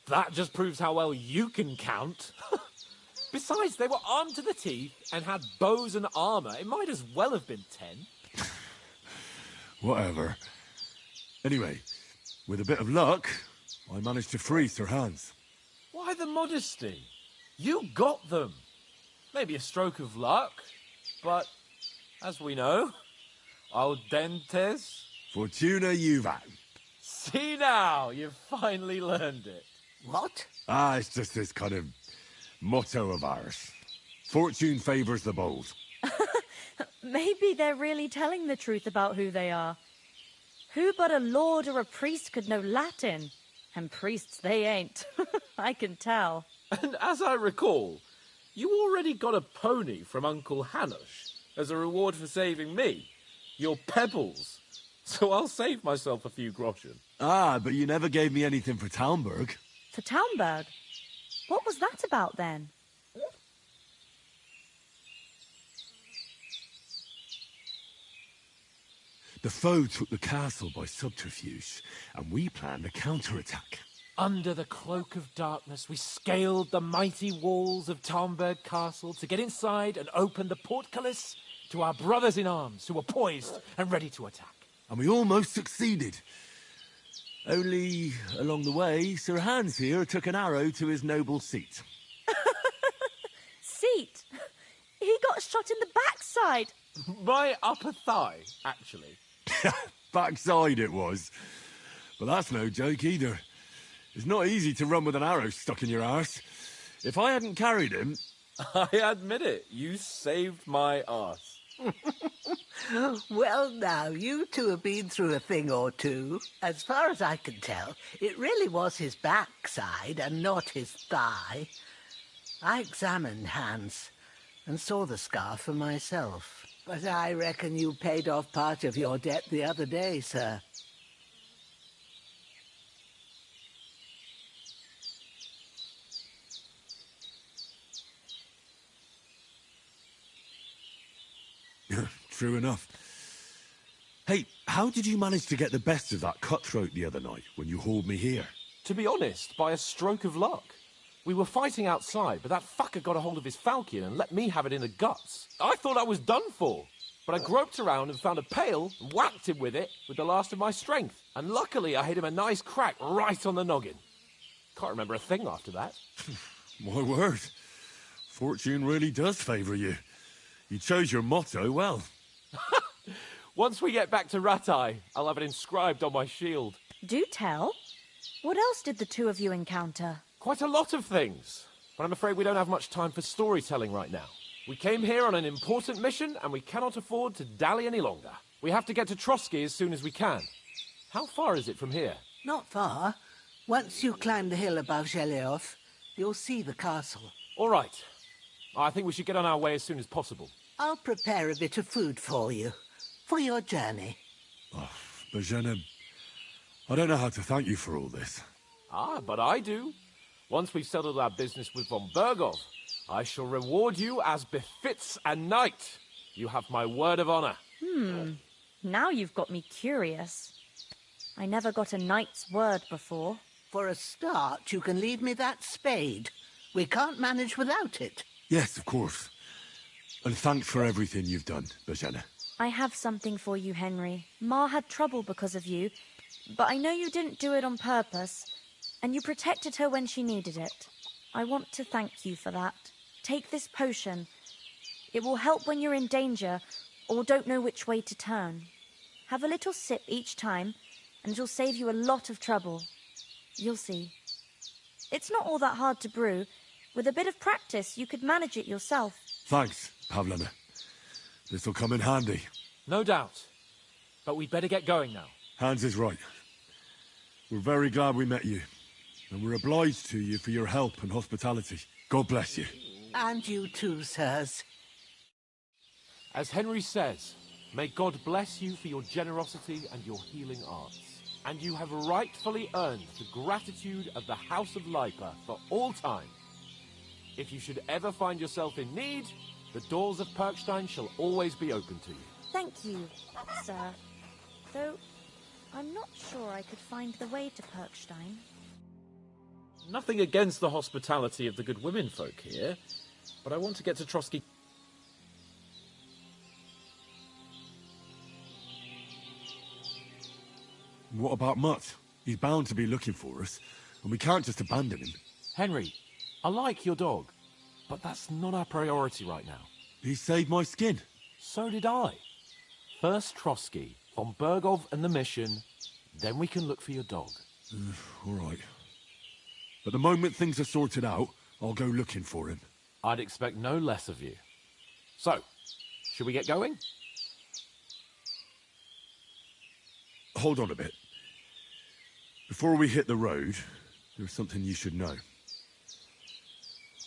That just proves how well you can count. Besides, they were armed to the teeth and had bows and armour. It might as well have been 10. Whatever. Anyway, with a bit of luck, I managed to free Sir Hans. Why the modesty? You got them. Maybe a stroke of luck, but as we know, audentes... Fortuna juvat. See now, you've finally learned it. What? It's just this kind of motto of ours. Fortune favours the bold. Maybe they're really telling the truth about who they are. Who but a lord or a priest could know Latin? And priests they ain't. I can tell. And as I recall, you already got a pony from Uncle Hanush as a reward for saving me. Your pebbles. So I'll save myself a few groschen. But you never gave me anything for Talmberg. For Talmberg? What was that about then? The foe took the castle by subterfuge, and we planned a counterattack. Under the cloak of darkness, we scaled the mighty walls of Talmberg Castle to get inside and open the portcullis to our brothers in arms who were poised and ready to attack. And we almost succeeded. Only, along the way, Sir Hans here took an arrow to his noble seat. Seat? He got shot in the backside. My upper thigh, actually. Backside it was. But that's no joke either. It's not easy to run with an arrow stuck in your arse. If I hadn't carried him... I admit it, you saved my arse. Well, now, you two have been through a thing or two. As far as I can tell, it really was his backside and not his thigh. I examined Hans and saw the scar for myself. But I reckon you paid off part of your debt the other day, sir. True enough. Hey, how did you manage to get the best of that cutthroat the other night when you hauled me here? To be honest, by a stroke of luck. We were fighting outside, but that fucker got a hold of his falcon and let me have it in the guts. I thought I was done for. But I groped around and found a pail and whacked him with it with the last of my strength. And luckily I hit him a nice crack right on the noggin. Can't remember a thing after that. My word. Fortune really does favour you. You chose your motto well. Once we get back to Ratai, I'll have it inscribed on my shield. Do tell. What else did the two of you encounter? Quite a lot of things. But I'm afraid we don't have much time for storytelling right now. We came here on an important mission, and we cannot afford to dally any longer. We have to get to Trotsky as soon as we can. How far is it from here? Not far. Once you climb the hill above Zhelioth, you'll see the castle. All right. I think we should get on our way as soon as possible. I'll prepare a bit of food for you, for your journey. Oh, Bozhena, I don't know how to thank you for all this. Ah, but I do. Once we've settled our business with von Bergov, I shall reward you as befits a knight. You have my word of honor. Now you've got me curious. I never got a knight's word before. For a start, you can leave me that spade. We can't manage without it. Yes, of course. And thanks for everything you've done, Bozhena. I have something for you, Henry. Ma had trouble because of you, but I know you didn't do it on purpose, and you protected her when she needed it. I want to thank you for that. Take this potion. It will help when you're in danger or don't know which way to turn. Have a little sip each time, and it'll save you a lot of trouble. You'll see. It's not all that hard to brew. With a bit of practice, you could manage it yourself. Thanks, Pavlena. This'll come in handy. No doubt. But we'd better get going now. Hans is right. We're very glad we met you. And we're obliged to you for your help and hospitality. God bless you. And you too, sirs. As Henry says, may God bless you for your generosity and your healing arts. And you have rightfully earned the gratitude of the House of Lipa for all time. If you should ever find yourself in need, the doors of Perkstein shall always be open to you. Thank you, sir. Though, I'm not sure I could find the way to Perkstein. Nothing against the hospitality of the good women folk here, but I want to get to Trotsky. What about Mutt? He's bound to be looking for us, and we can't just abandon him. Henry, I like your dog, but that's not our priority right now. He saved my skin. So did I. First Trotsky, von Bergov and the mission, then we can look for your dog. All right. But the moment things are sorted out, I'll go looking for him. I'd expect no less of you. So, should we get going? Hold on a bit. Before we hit the road, there's something you should know.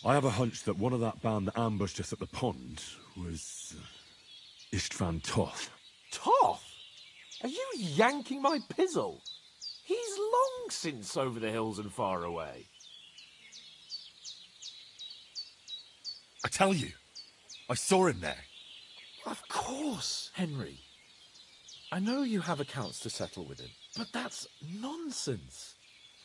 I have a hunch that one of that band that ambushed us at the pond was Istvan Toth. Toth? Are you yanking my pizzle? He's long since over the hills and far away. I tell you, I saw him there. Of course, Henry. I know you have accounts to settle with him, but that's nonsense.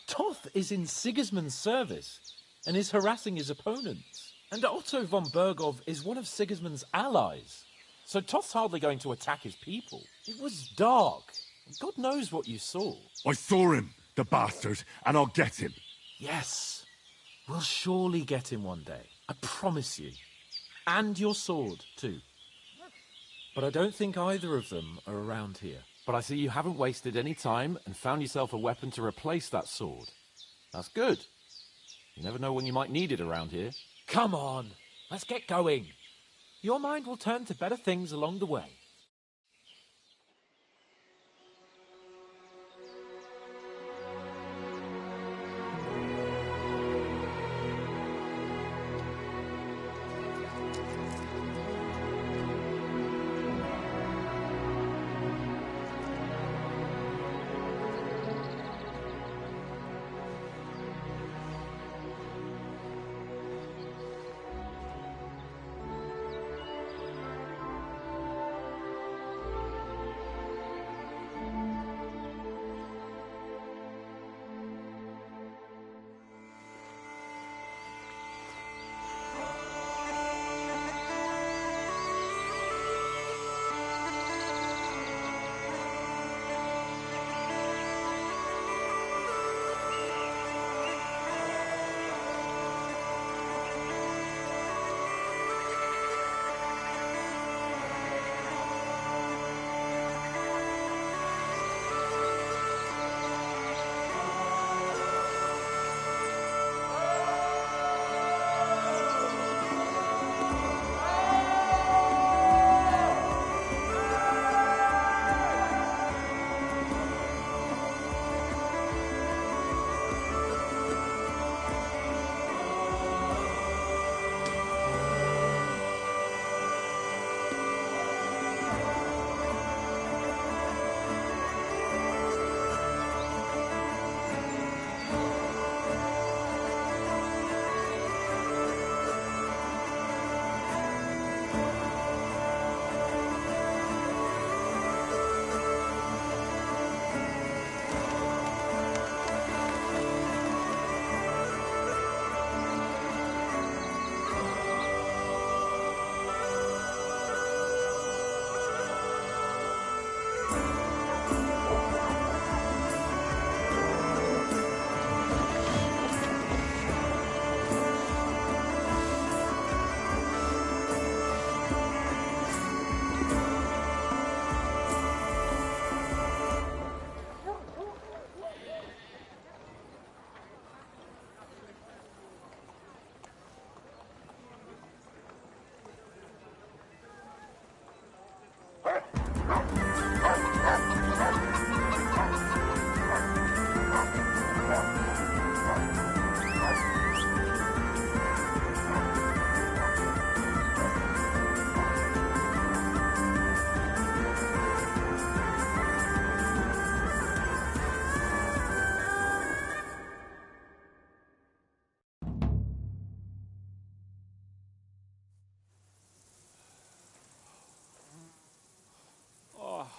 Toth is in Sigismund's service and is harassing his opponents. And Otto von Bergov is one of Sigismund's allies. So Toth's hardly going to attack his people. It was dark. God knows what you saw. I saw him, the bastard, and I'll get him. Yes. We'll surely get him one day. I promise you. And your sword, too. But I don't think either of them are around here. But I see you haven't wasted any time and found yourself a weapon to replace that sword. That's good. You never know when you might need it around here. Come on, let's get going. Your mind will turn to better things along the way.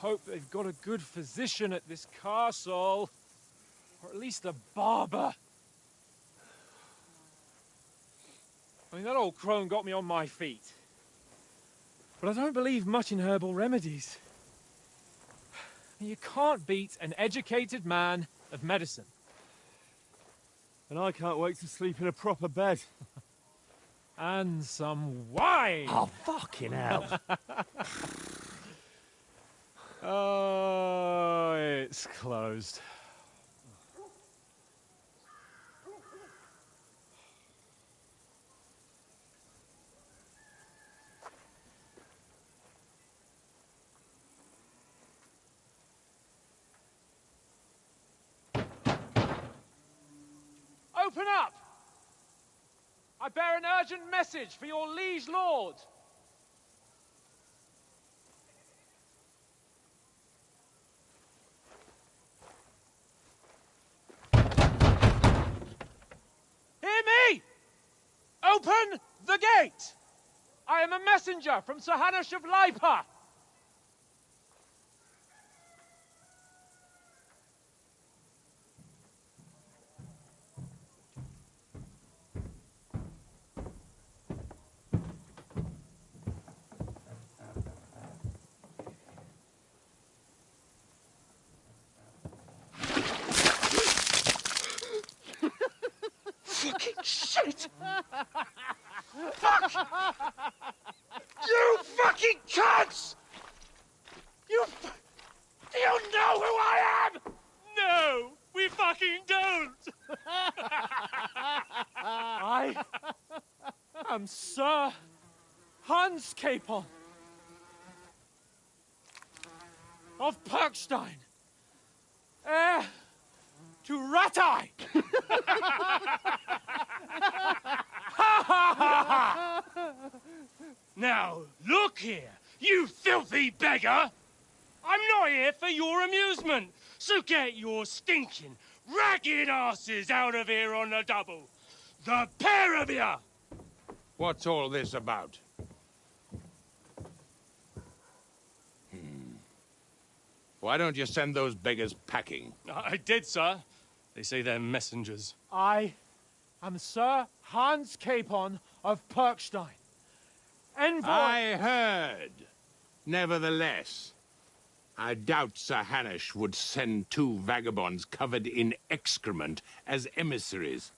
hope they've got a good physician at this castle. Or at least a barber. I mean, that old crone got me on my feet. But I don't believe much in herbal remedies. You can't beat an educated man of medicine. And I can't wait to sleep in a proper bed. And some wine! Oh, fucking hell. Oh, it's closed. Open up! I bear an urgent message for your liege lord. Hear me! Open the gate! I am a messenger from Sir Hanush of Lipa. Fucking shit! Fuck! You fucking cunts! Do you know who I am? No, we fucking don't! I am Sir Hans Capon of Perkstein, heir to Ratai! Now, look here, you filthy beggar! I'm not here for your amusement, so get your stinking, ragged asses out of here on the double. The pair of you! What's all this about? Why don't you send those beggars packing? I did, sir. They say they're messengers. I am Sir Hans Capon of Perkstein. Envoy... I heard. Nevertheless, I doubt Sir Hanush would send two vagabonds covered in excrement as emissaries.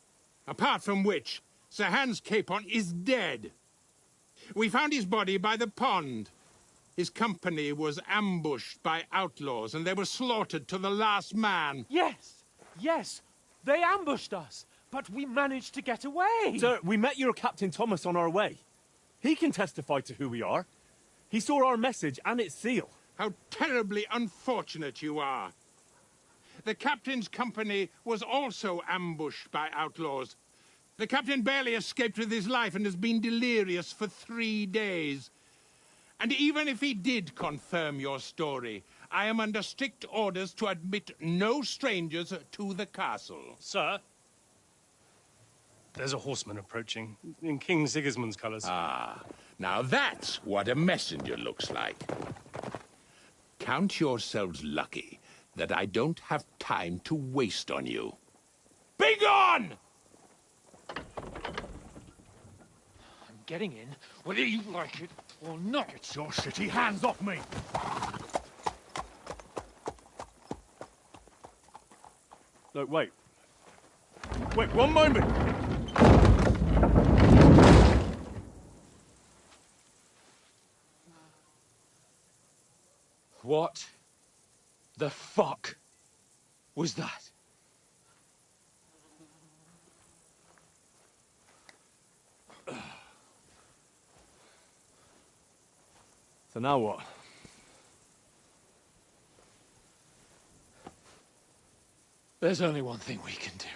Apart from which, Sir Hans Capon is dead. We found his body by the pond. His company was ambushed by outlaws, and they were slaughtered to the last man. Yes, yes, they ambushed us, but we managed to get away. Sir, we met your Captain Thomas on our way. He can testify to who we are. He saw our message and its seal. How terribly unfortunate you are. The captain's company was also ambushed by outlaws. The captain barely escaped with his life and has been delirious for 3 days. And even if he did confirm your story, I am under strict orders to admit no strangers to the castle. Sir, there's a horseman approaching in King Sigismund's colours. Ah, now that's what a messenger looks like. Count yourselves lucky that I don't have time to waste on you. Be gone! I'm getting in, whether you like it or not. Get your shitty hands off me! Look, wait. Wait, one moment! What the fuck was that? So now what? There's only one thing we can do.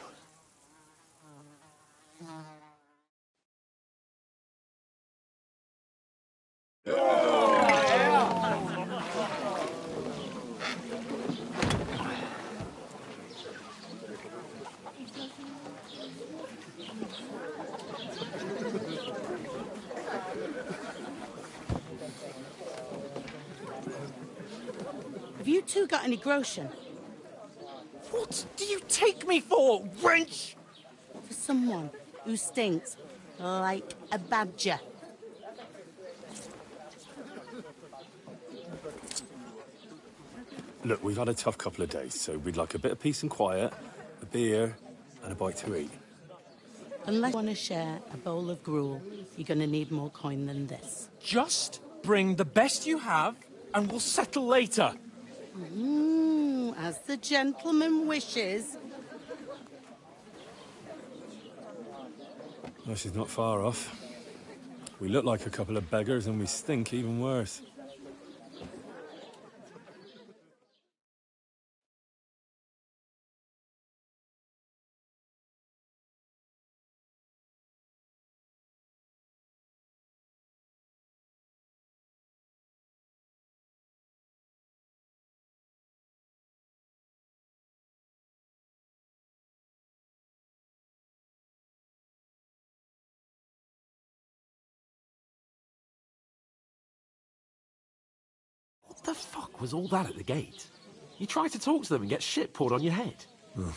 You two got any groschen? What do you take me for, wench? For someone who stinks like a badger. Look, we've had a tough couple of days, so we'd like a bit of peace and quiet, a beer, and a bite to eat. Unless you want to share a bowl of gruel, you're going to need more coin than this. Just bring the best you have, and we'll settle later. As the gentleman wishes. Well, she's not far off. We look like a couple of beggars, and we stink even worse. What the fuck was all that at the gate? You tried to talk to them and get shit poured on your head. Oh,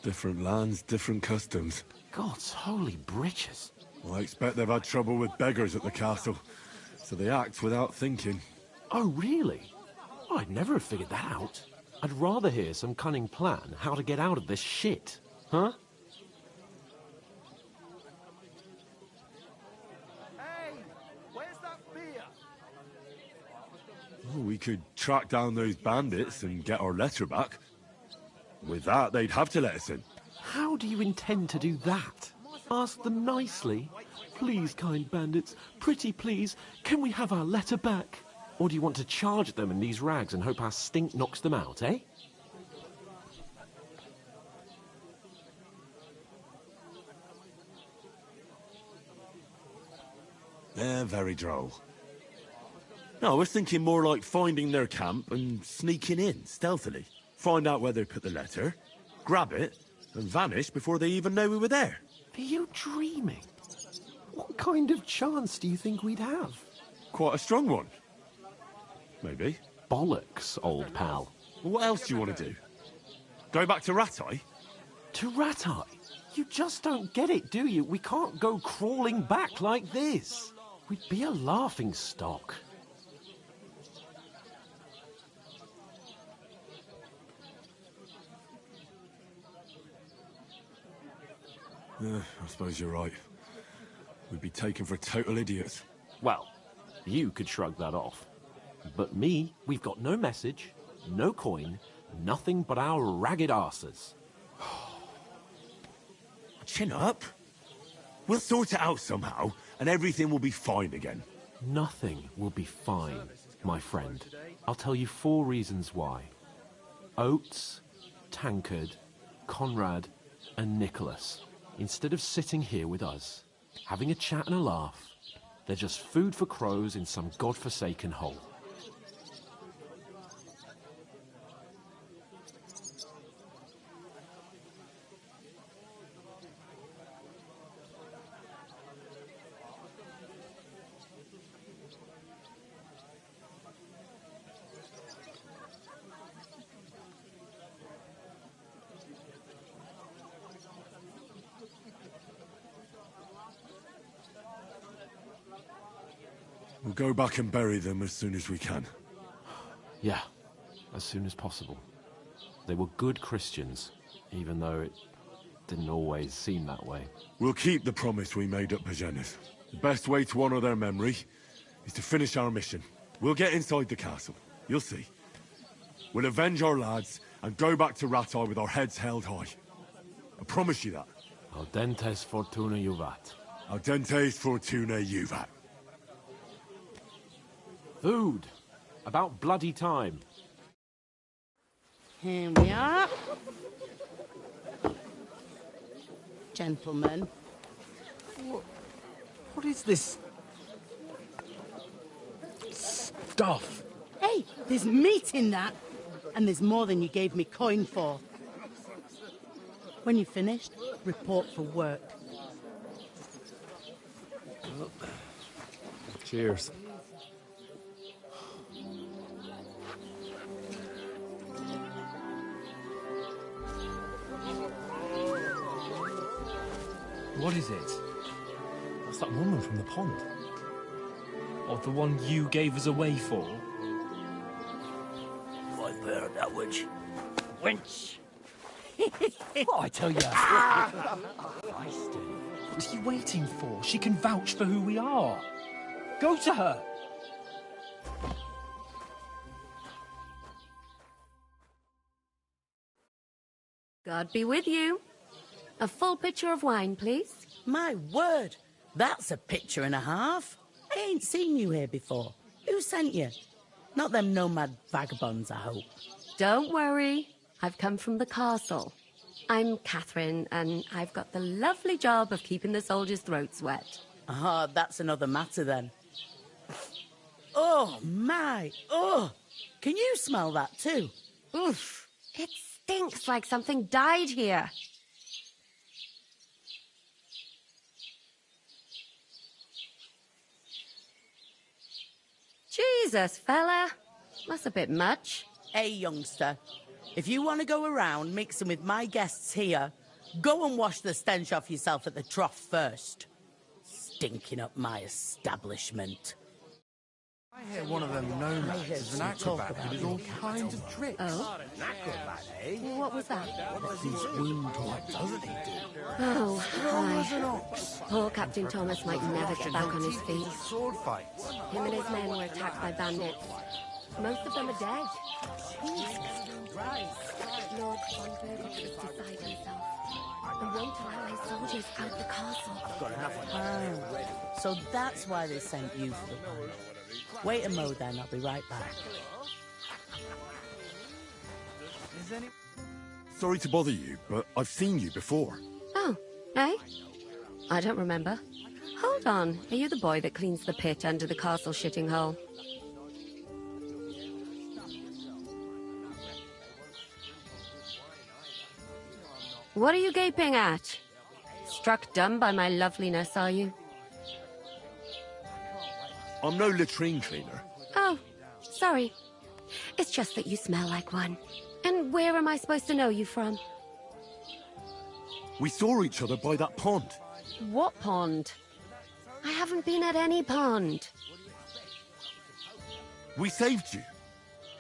different lands, different customs. God's holy britches. Well, I expect they've had trouble with beggars at the castle, so they act without thinking. Oh, really? Oh, I'd never have figured that out. I'd rather hear some cunning plan how to get out of this shit. Huh? Hey, where's that beer? Well, we could track down those bandits and get our letter back. With that, they'd have to let us in. How do you intend to do that? Ask them nicely. Please, kind bandits, pretty please, can we have our letter back? Or do you want to charge at them in these rags and hope our stink knocks them out, eh? They're very droll. No, I was thinking more like finding their camp and sneaking in, stealthily. Find out where they put the letter, grab it, and vanish before they even know we were there. Are you dreaming? What kind of chance do you think we'd have? Quite a strong one. Maybe. Bollocks, old pal. Well, what else do you want to do? Go back to Ratai? To Ratai? You just don't get it, do you? We can't go crawling back like this. We'd be a laughing stock. I suppose you're right. We'd be taken for total idiots. Well, you could shrug that off. But me, we've got no message, no coin, nothing but our ragged arses. Chin up. We'll sort it out somehow, and everything will be fine again. Nothing will be fine, my friend. I'll tell you 4 reasons why. Oates, Tankard, Conrad, and Nicholas, instead of sitting here with us, having a chat and a laugh, they're just food for crows in some godforsaken hole. We'll go back and bury them as soon as we can. Yeah, as soon as possible. They were good Christians, even though it didn't always seem that way. We'll keep the promise we made at Pagenis. The best way to honor their memory is to finish our mission. We'll get inside the castle. You'll see. We'll avenge our lads and go back to Ratai with our heads held high. I promise you that. Audentes fortuna juvat. Audentes fortuna juvat. Food. About bloody time. Here we are. Gentlemen. What is this stuff? Hey, there's meat in that. And there's more than you gave me coin for. When you're finished, report for work. Cheers. What is it? That's that woman from the pond. Or the one you gave us away for? I bear that witch. Wench! What I tell you? What are you waiting for? She can vouch for who we are. Go to her. God be with you. A full pitcher of wine, please. My word, that's a picture and a half. I ain't seen you here before. Who sent you? Not them nomad vagabonds, I hope. Don't worry. I've come from the castle. I'm Catherine, and I've got the lovely job of keeping the soldiers' throats wet. Ah, that's another matter then. Oh, my. Oh, can you smell that too? Oof. It stinks like something died here. Jesus, fella. That's a bit much. Hey, youngster. If you want to go around mixing with my guests here, go and wash the stench off yourself at the trough first. Stinking up my establishment. I hear one of them nomads is an acrobat who does all kinds of tricks. Oh? An acrobat, eh? What was that? These wound, what doesn't he do? Oh, Strong as an hi. ox. Poor Captain Thomas might never get back on his feet. Sword fights. Him and his men were attacked by bandits. Most of them are dead. Lord von Burgos is beside himself and won't allow his soldiers out the castle. I've got enough of time. So that's why they sent you for the wine. Wait a mo then, I'll be right back. Is any... Sorry to bother you, but I've seen you before. Oh, eh? I don't remember. Hold on, are you the boy that cleans the pit under the castle shitting hole? What are you gaping at? Struck dumb by my loveliness, are you? I'm no latrine cleaner. Oh, sorry. It's just that you smell like one. And where am I supposed to know you from? We saw each other by that pond. What pond? I haven't been at any pond. We saved you.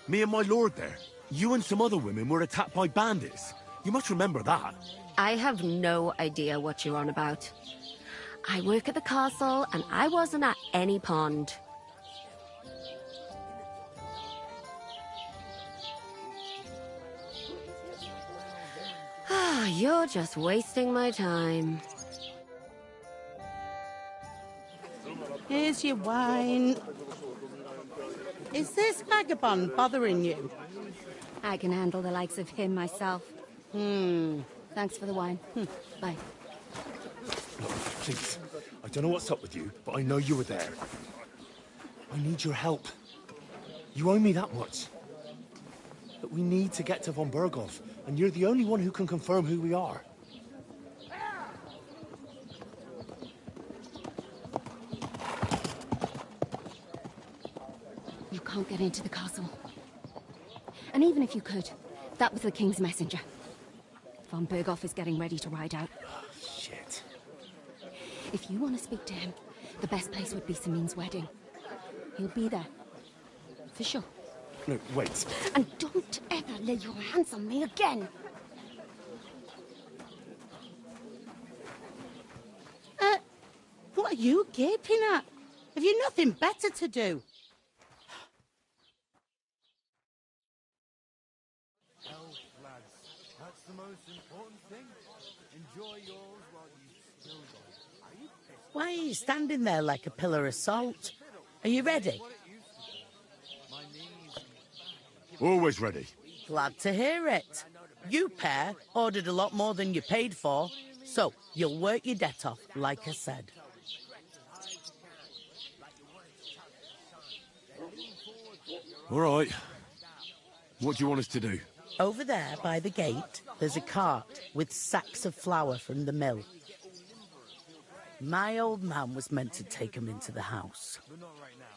Me and my lord there. You and some other women were attacked by bandits. You must remember that. I have no idea what you're on about. I work at the castle, and I wasn't at any pond. Ah, you're just wasting my time. Here's your wine. Is this vagabond bothering you? I can handle the likes of him myself. Thanks for the wine. Bye. Please, I don't know what's up with you, but I know you were there. I need your help. You owe me that much. But we need to get to von Berghoff, and you're the only one who can confirm who we are. You can't get into the castle. And even if you could, that was the King's messenger. Von Berghoff is getting ready to ride out. Shit. If you want to speak to him, the best place would be Samin's wedding. He'll be there. For sure. No, wait. And don't ever lay your hands on me again! What are you gaping at? Have you nothing better to do? That's the most important thing. Enjoy yours while you still got it. Why are you standing there like a pillar of salt? Are you ready? Always ready. Glad to hear it. You pair ordered a lot more than you paid for, so you'll work your debt off, like I said. All right. What do you want us to do? Over there by the gate, there's a cart with sacks of flour from the mill. My old man was meant to take him into the house.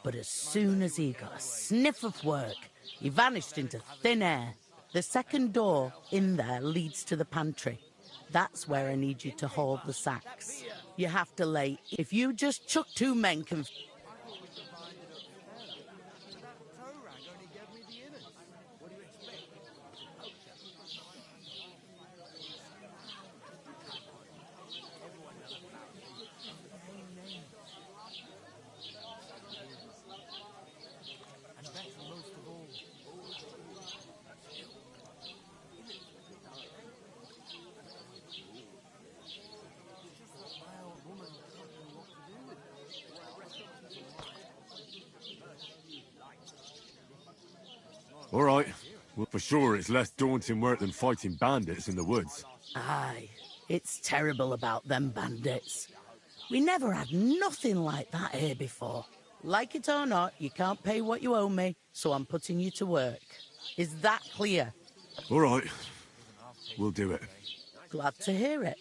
But as soon as he got a sniff of work, he vanished into thin air. The second door in there leads to the pantry. That's where I need you to haul the sacks. You have to lay. If you just chuck 2 men can... All right. Well, for sure, it's less daunting work than fighting bandits in the woods. Aye, it's terrible about them bandits. We never had nothing like that here before. Like it or not, you can't pay what you owe me, so I'm putting you to work. Is that clear? All right. We'll do it. Glad to hear it.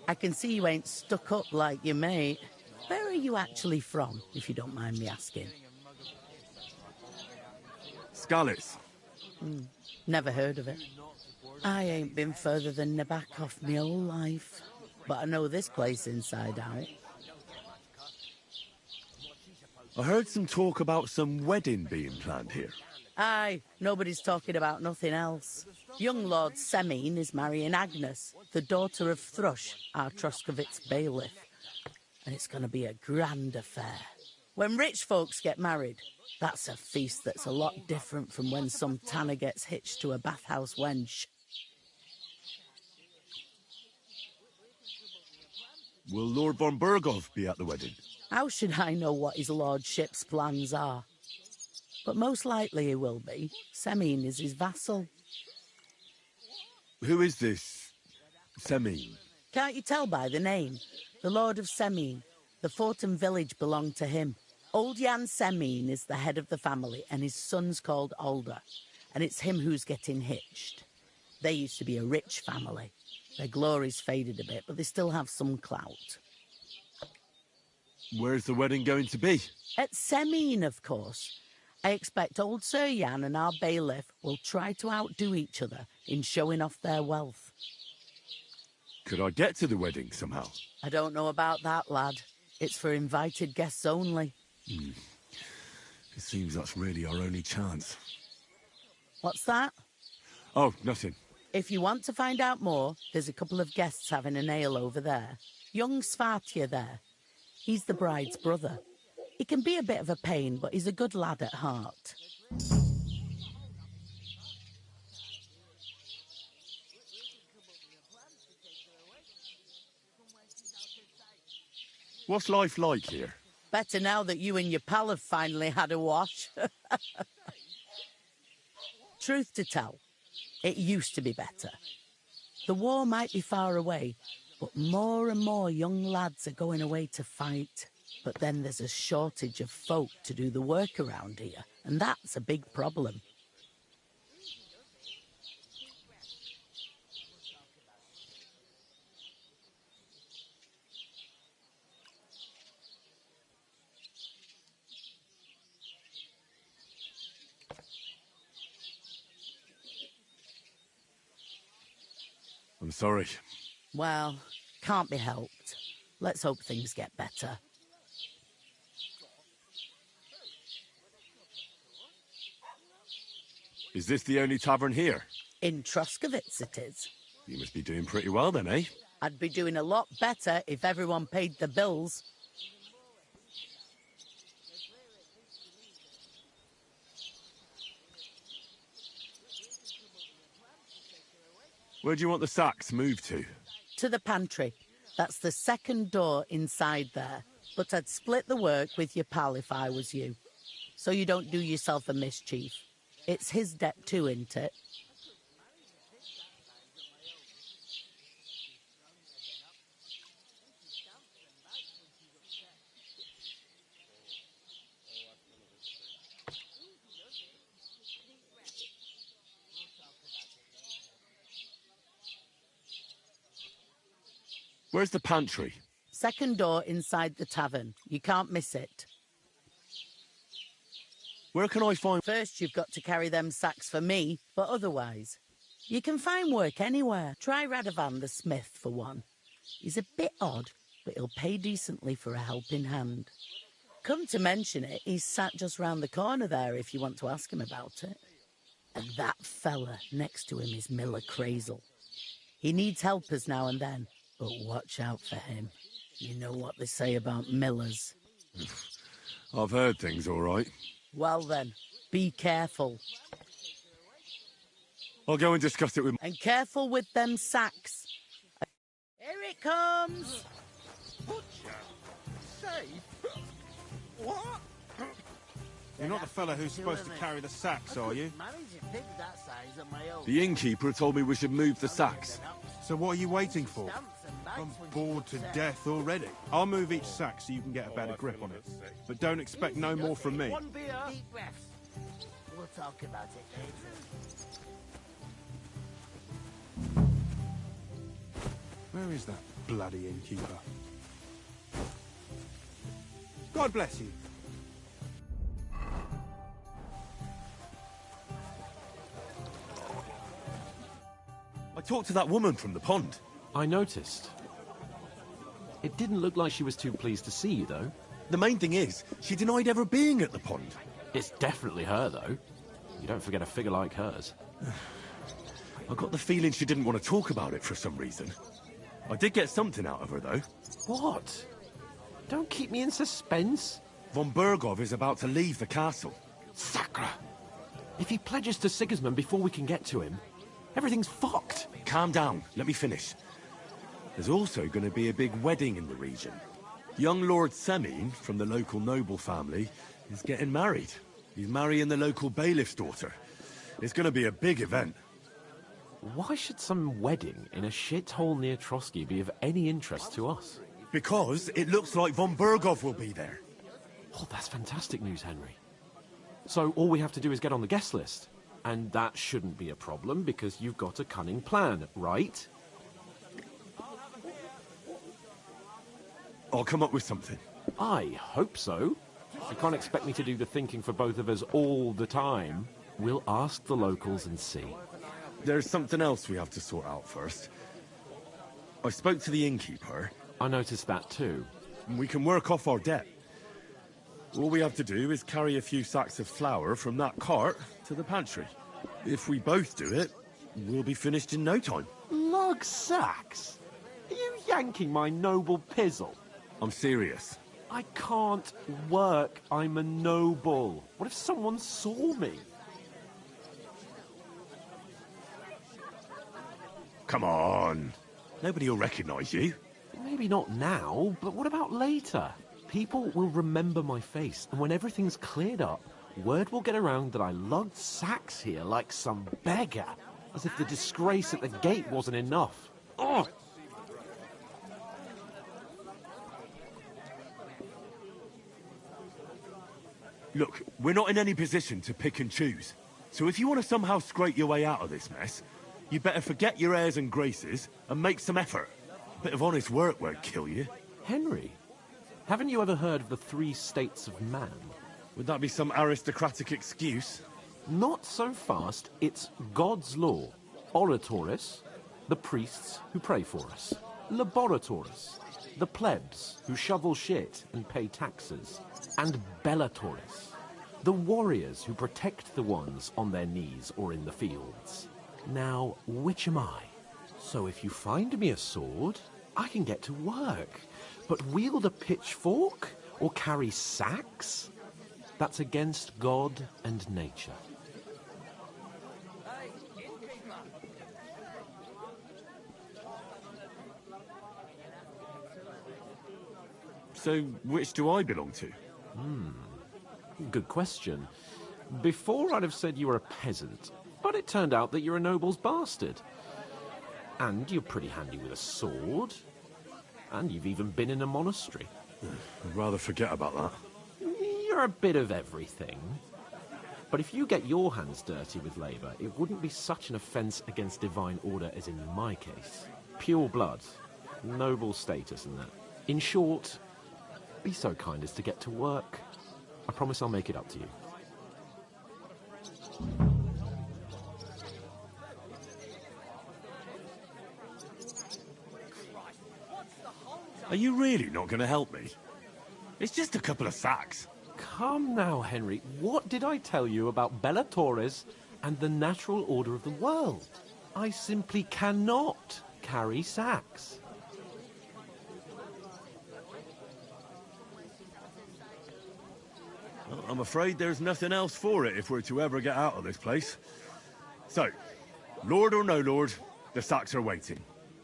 I can see you ain't stuck up like your mate. Where are you actually from, if you don't mind me asking? Scallops. Never heard of it. I ain't been further than Nabakov my whole life, but I know this place inside out. I heard some talk about some wedding being planned here. Aye, nobody's talking about nothing else. Young Lord Semine is marrying Agnes, the daughter of Thrush, our Troskovitz bailiff. And it's going to be a grand affair. When rich folks get married, that's a feast that's a lot different from when some tanner gets hitched to a bathhouse wench. Will Lord von Berghoff be at the wedding? How should I know what his lordship's plans are? But most likely he will be. Semine is his vassal. Who is this Semine? Can't you tell by the name? The Lord of Semine. The fort and village belong to him. Old Jan Semine is the head of the family, and his son's called Alder. And it's him who's getting hitched. They used to be a rich family. Their glory's faded a bit, but they still have some clout. Where's the wedding going to be? At Semine, of course. I expect old Sir Jan and our bailiff will try to outdo each other in showing off their wealth. Could I get to the wedding somehow? I don't know about that, lad. It's for invited guests only. It seems that's really our only chance. What's that? Oh, nothing. If you want to find out more, there's a couple of guests having an ale over there. Young Svartje there. He's the bride's brother. He can be a bit of a pain, but he's a good lad at heart. What's life like here? Better now that you and your pal have finally had a wash. Truth to tell, it used to be better. The war might be far away, but more and more young lads are going away to fight. But then there's a shortage of folk to do the work around here, and that's a big problem. I'm sorry. Well, can't be helped. Let's hope things get better. Is this the only tavern here? In Troskovitz it is. You must be doing pretty well then, eh? I'd be doing a lot better if everyone paid the bills. Where do you want the sacks moved to? To the pantry. That's the second door inside there. But I'd split the work with your pal if I was you. So you don't do yourself a mischief. It's his debt too, isn't it? Where's the pantry? Second door inside the tavern. You can't miss it. Where can I find... First, you've got to carry them sacks for me, but otherwise, You can find work anywhere. Try Radovan the smith, for one. He's a bit odd, but he'll pay decently for a helping hand. Come to mention it, he's sat just round the corner there if you want to ask him about it. And that fella next to him is Miller Crazel. He needs helpers now and then, but watch out for him. You know what they say about Millers. I've heard things, all right. Well then, be careful. I'll go and discuss it with... And careful with them sacks. Here it comes! Butcher? Safe? What? You're not the fella who's supposed to carry the sacks, are you? The innkeeper told me we should move the sacks. So what are you waiting for? I'm bored to death already. I'll move each sack so you can get a better grip on it. But don't expect no more from me. One beer. Deep breaths. We'll talk about it later. Where is that bloody innkeeper? God bless you. I talked to that woman from the pond. I noticed. It didn't look like she was too pleased to see you, though. The main thing is, she denied ever being at the pond. It's definitely her, though. You don't forget a figure like hers. I got the feeling she didn't want to talk about it for some reason. I did get something out of her, though. What? Don't keep me in suspense. Von Bergov is about to leave the castle. Sacre! If he pledges to Sigismund before we can get to him, everything's fucked. Calm down. Let me finish. There's also going to be a big wedding in the region. Young Lord Semine, from the local noble family, is getting married. He's marrying the local bailiff's daughter. It's going to be a big event. Why should some wedding in a shithole near Trotsky be of any interest to us? Because it looks like Von Bergov will be there. Oh, that's fantastic news, Henry. So all we have to do is get on the guest list. And that shouldn't be a problem, because you've got a cunning plan, right? I'll come up with something. I hope so. You can't expect me to do the thinking for both of us all the time. We'll ask the locals and see. There's something else we have to sort out first. I spoke to the innkeeper. I noticed that too. We can work off our debt. All we have to do is carry a few sacks of flour from that cart to the pantry. If we both do it, we'll be finished in no time. Lug sacks? Are you yanking my noble pizzle? I'm serious. I can't work. I'm a noble. What if someone saw me? Come on. Nobody will recognize you. Maybe not now, but what about later? People will remember my face, and when everything's cleared up, word will get around that I lugged sacks here like some beggar, as if the disgrace at the gate wasn't enough. Ugh! Look, we're not in any position to pick and choose. So if you want to somehow scrape your way out of this mess, you better forget your airs and graces and make some effort. A bit of honest work won't kill you. Henry, haven't you ever heard of the 3 states of man? Would that be some aristocratic excuse? Not so fast. It's God's law. Oratoris, the priests who pray for us. Laboratoris, the plebs who shovel shit and pay taxes. And Bellatoris, the warriors who protect the ones on their knees or in the fields. Now, which am I? So if you find me a sword, I can get to work. But wield a pitchfork or carry sacks? That's against God and nature. So, which do I belong to? Good question. Before I'd have said you were a peasant, but it turned out that you're a noble's bastard. And you're pretty handy with a sword. And you've even been in a monastery. I'd rather forget about that. You're a bit of everything. But if you get your hands dirty with labour, it wouldn't be such an offence against divine order as in my case. Pure blood, noble status and that. In short, be so kind as to get to work. I promise I'll make it up to you. Are you really not going to help me? It's just a couple of sacks. Come now, Henry. What did I tell you about Bella Torres and the natural order of the world? I simply cannot carry sacks. Well, I'm afraid there's nothing else for it if we're to ever get out of this place. So, Lord or no Lord, the sacks are waiting.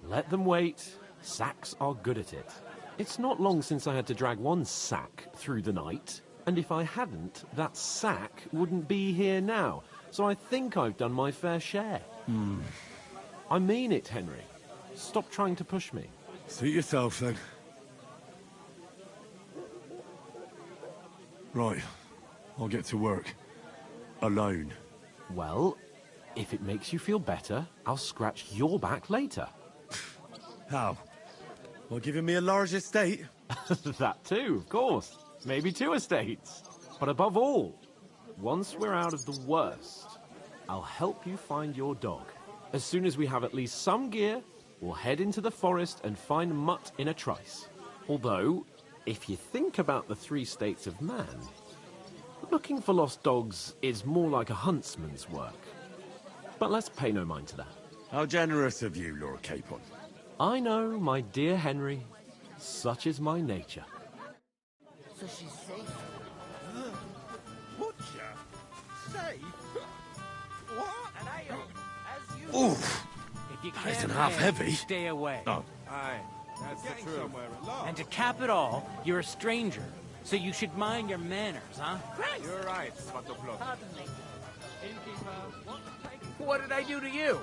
Let them wait. Sacks are good at it. It's not long since I had to drag one sack through the night, and if I hadn't, that sack wouldn't be here now. So I think I've done my fair share. I mean it, Henry. Stop trying to push me. Suit yourself, then. Right. I'll get to work. Alone. Well, if it makes you feel better, I'll scratch your back later. How? By giving me a large estate? That too, of course. Maybe 2 estates. But above all, once we're out of the worst, I'll help you find your dog. As soon as we have at least some gear, we'll head into the forest and find Mutt in a trice. Although, if you think about the 3 states of man, looking for lost dogs is more like a huntsman's work. But let's pay no mind to that. How generous of you, Lord Capon. I know, my dear Henry. Such is my nature. So she's safe. Butcher? Safe? What? And I, as you... Oof! If you That can't isn't half pay, heavy. stay away. Oh. Aye, that's the truth. Somewhere at last. And to cap it all, you're a stranger, so you should mind your manners, huh? Christ! You're right, Svatoplot. Pardon me. What did I do to you?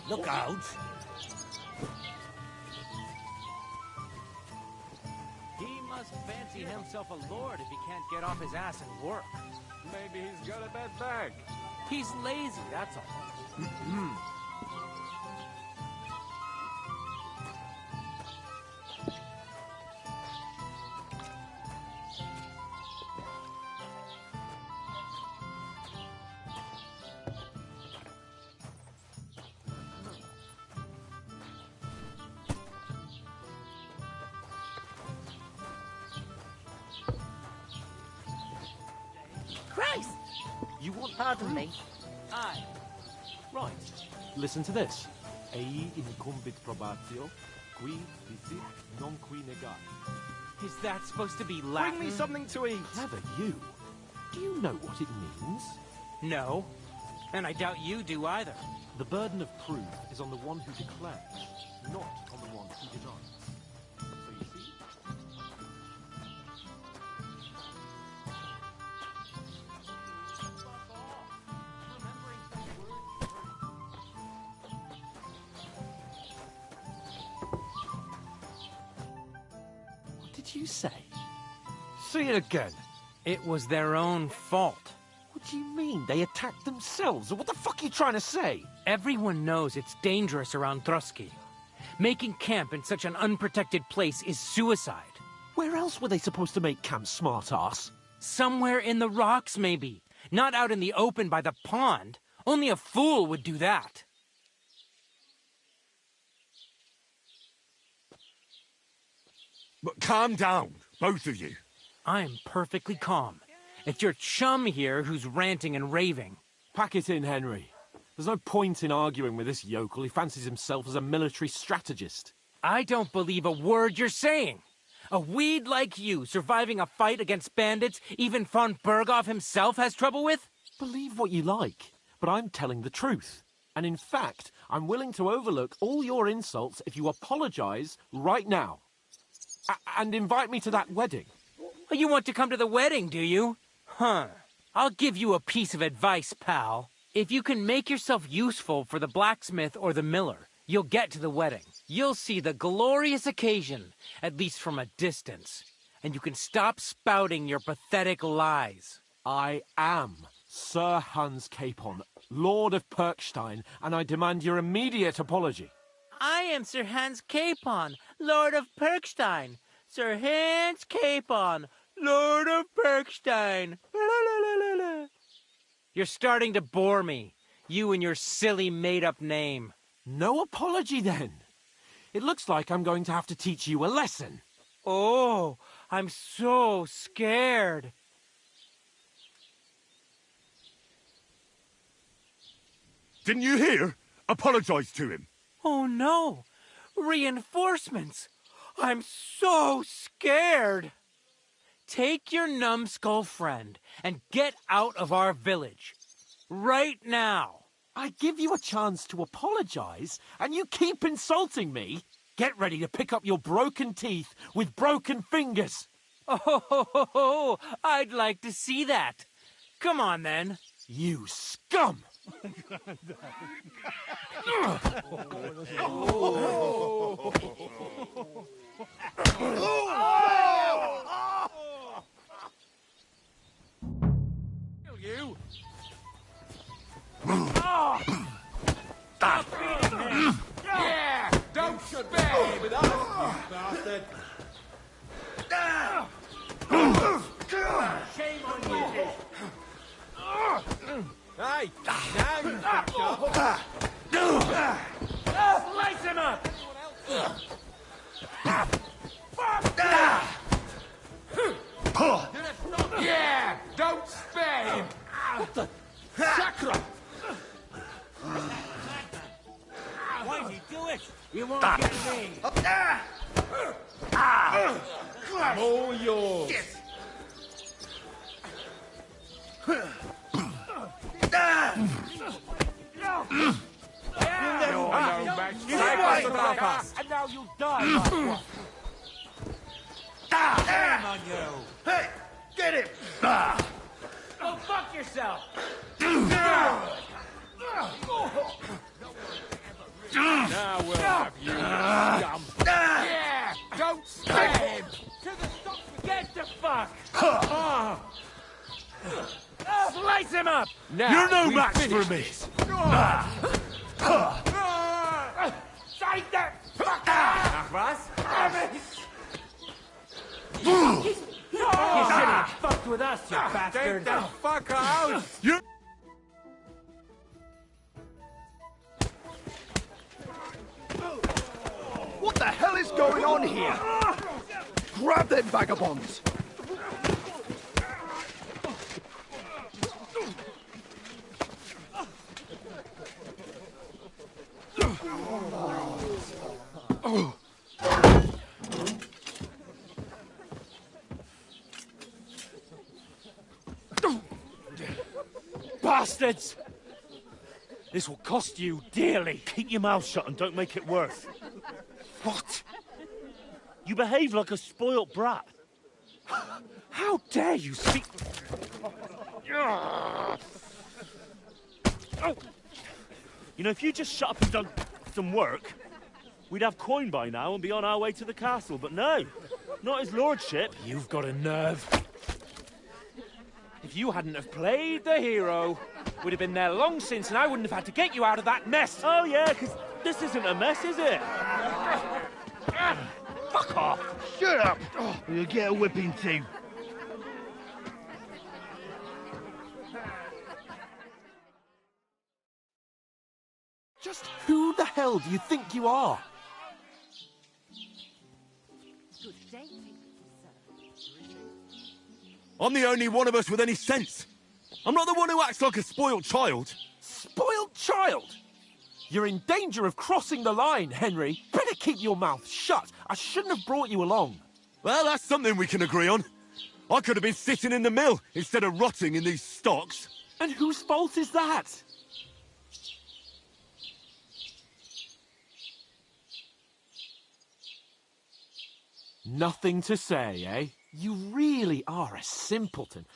Look out! He must fancy himself a lord if he can't get off his ass and work. Maybe he's got a bad bag. He's lazy, that's all. Christ! You want... Pardon me. Aye. Right. Listen to this. Ei incumbit probatio, qui dicit non qui negat. Is that supposed to be Latin? Bring me something to eat. Clever you. Do you know what it means? No. And I doubt you do either. The burden of proof is on the one who declares, not on the one who denies. So you see? What did you say? Say it again. It was their own fault. What do you mean? They attacked themselves? What the fuck are you trying to say? Everyone knows it's dangerous around Trotsky. Making camp in such an unprotected place is suicide. Where else were they supposed to make camp, smart-ass? Somewhere in the rocks, maybe. Not out in the open by the pond. Only a fool would do that. But calm down, both of you. I'm perfectly calm. It's your chum here who's ranting and raving. Pack it in, Henry. There's no point in arguing with this yokel. He fancies himself as a military strategist. I don't believe a word you're saying. A weed like you surviving a fight against bandits even von Berghoff himself has trouble with? Believe what you like, but I'm telling the truth. And in fact, I'm willing to overlook all your insults if you apologize right now. And invite me to that wedding. You want to come to the wedding, do you? Huh. I'll give you a piece of advice, pal. If you can make yourself useful for the blacksmith or the miller, you'll get to the wedding. You'll see the glorious occasion, at least from a distance. And you can stop spouting your pathetic lies. I am Sir Hans Capon, Lord of Perkstein, and I demand your immediate apology. I am Sir Hans Capon, Lord of Perkstein. Sir Hans Capon, Lord of Perkstein. You're starting to bore me. You and your silly made-up name. No apology, then. It looks like I'm going to have to teach you a lesson. Oh, I'm so scared. Didn't you hear? Apologize to him. Oh, no. Reinforcements. I'm so scared. Take your numbskull friend and get out of our village. Right now. I give you a chance to apologize, and you keep insulting me. Get ready to pick up your broken teeth with broken fingers. Oh, I'd like to see that. Come on, then. You scum! You! Stop beating him! Yeah! Don't spare him with us, you bastard! Shame on you! Hey! Now you back up! Slice him up! Yeah! Don't spare him! What the? Sacre! Why did he do it? You won't get me! I'm all yours! And now you'll die like one. Shame on you! Hey! Get him! Go fuck yourself! Now we'll have you, scum! Yeah! Don't spare him! To the stop! Get the fuck! Slice him up! Now You're no we match finish for me. this. Side that fucker! Was? You should have fucked with us, you bastard. Get the fuck out! You. What the hell is going on here? Grab them vagabonds! Bastards! This will cost you dearly. Keep your mouth shut and don't make it worse. What? You behave like a spoilt brat. How dare you speak... You know, if you just shut up and done some work, we'd have coin by now and be on our way to the castle. But no, not his lordship. You've got a nerve. If you hadn't have played the hero, we'd have been there long since, and I wouldn't have had to get you out of that mess. Oh yeah, because this isn't a mess, is it? Fuck off! Shut up! You'll get a whipping too. Just who the hell do you think you are? I'm the only one of us with any sense. I'm not the one who acts like a spoiled child. Spoiled child? You're in danger of crossing the line, Henry. Better keep your mouth shut. I shouldn't have brought you along. Well, that's something we can agree on. I could have been sitting in the mill instead of rotting in these stocks. And whose fault is that? Nothing to say, eh? You really are a simpleton.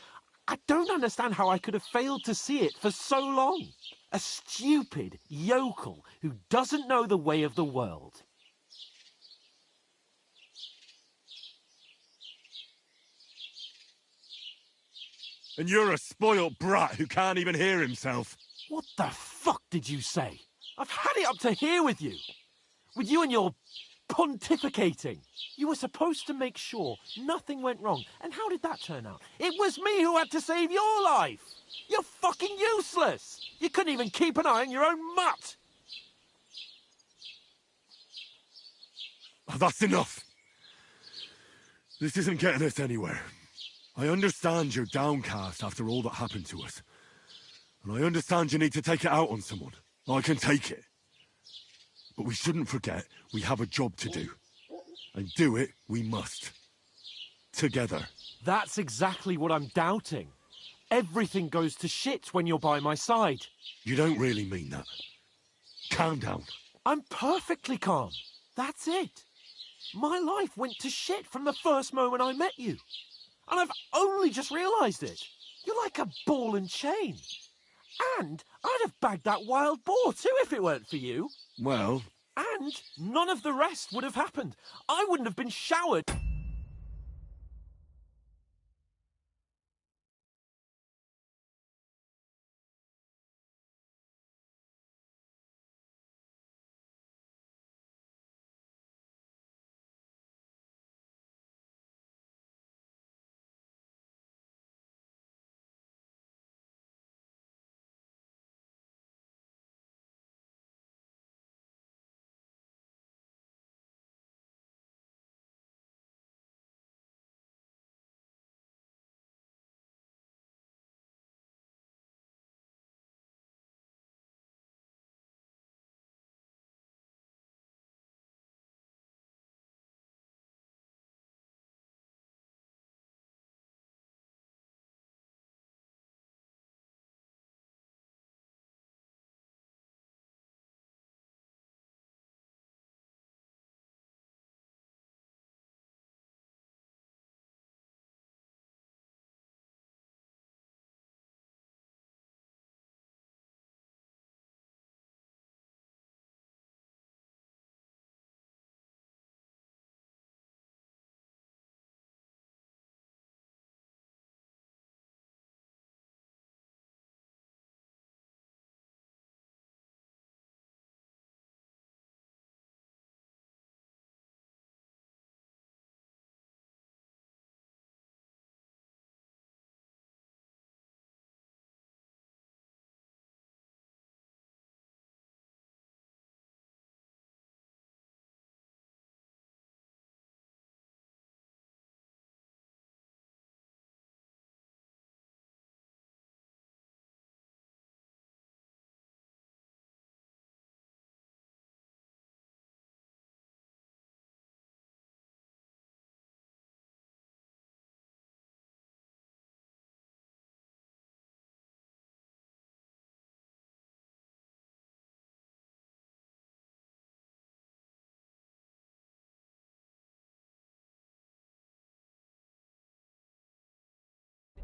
I don't understand how I could have failed to see it for so long. A stupid yokel who doesn't know the way of the world. And you're a spoilt brat who can't even hear himself. What the fuck did you say? I've had it up to here with you. With you and your pontificating. You were supposed to make sure nothing went wrong. And how did that turn out? It was me who had to save your life. You're fucking useless. You couldn't even keep an eye on your own mutt. Oh, that's enough. This isn't getting us anywhere. I understand you're downcast after all that happened to us. And I understand you need to take it out on someone. I can take it. But we shouldn't forget we have a job to do. And do it we must. Together. That's exactly what I'm doubting. Everything goes to shit when you're by my side. You don't really mean that. Calm down. I'm perfectly calm. That's it. My life went to shit from the first moment I met you. And I've only just realised it. You're like a ball and chain. And I'd have bagged that wild boar too if it weren't for you. Well... And none of the rest would have happened. I wouldn't have been showered.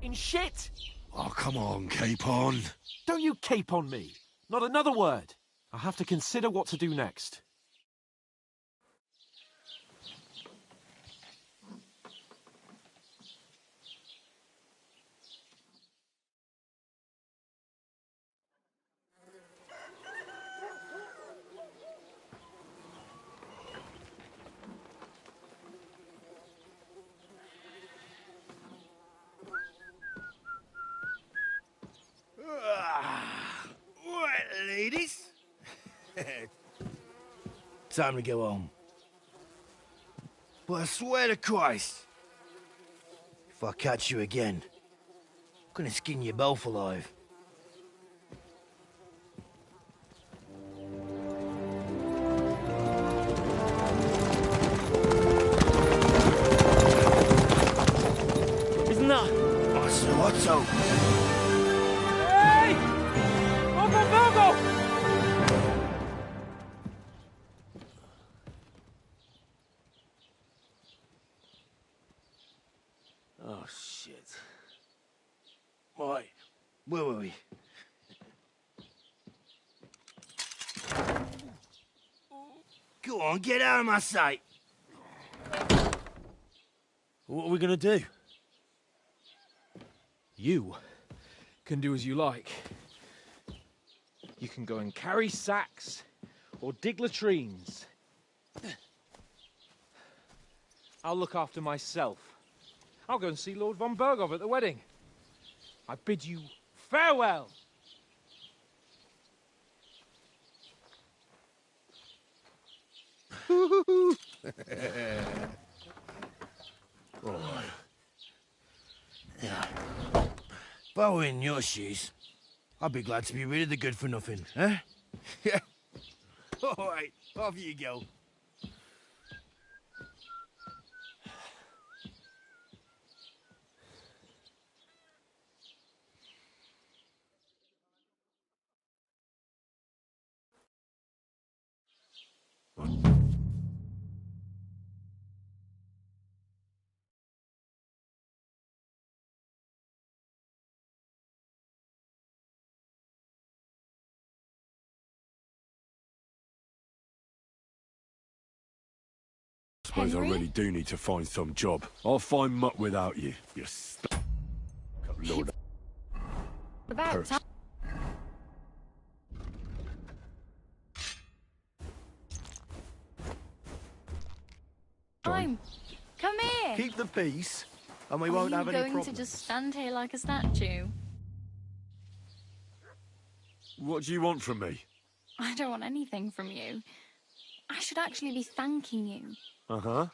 In shit! Oh, come on, Capon. Don't you cape on me. Not another word. I'll have to consider what to do next. Right, ladies. Time to go home. But I swear to Christ, if I catch you again, I'm gonna skin you both alive. Isn't that? What's up? Hey! Open Virgo! Oh, shit. Right, where were we? Go on, get out of my sight. What are we gonna do? You can do as you like. You can go and carry sacks or dig latrines. I'll look after myself. I'll go and see Lord von Berghoff at the wedding. I bid you farewell. Alright. Yeah. If I were in your shoes, I'd be glad to be rid of the good for nothing, eh? Yeah. Alright, off you go. I suppose I really do need to find some job. I'll find mutt without you. You Lord. About time. Come here. Keep the peace, and we Are won't you have any going problems. to just stand here like a statue? What do you want from me? I don't want anything from you. I should actually be thanking you. Uh-huh.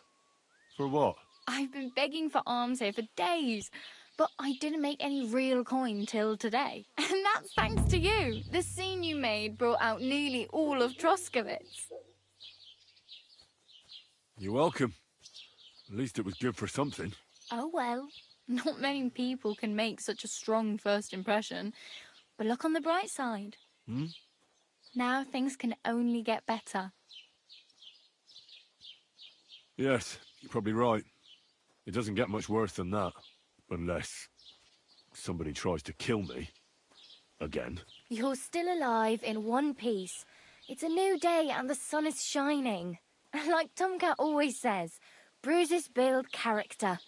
For what? I've been begging for alms here for days, but I didn't make any real coin till today. And that's thanks to you. The scene you made brought out nearly all of Troskowitz. You're welcome. At least it was good for something. Oh well, not many people can make such a strong first impression. But look on the bright side. Hmm? Now things can only get better. Yes, you're probably right. It doesn't get much worse than that. Unless somebody tries to kill me. Again. You're still alive in one piece. It's a new day and the sun is shining. Like Tomcat always says, bruises build character.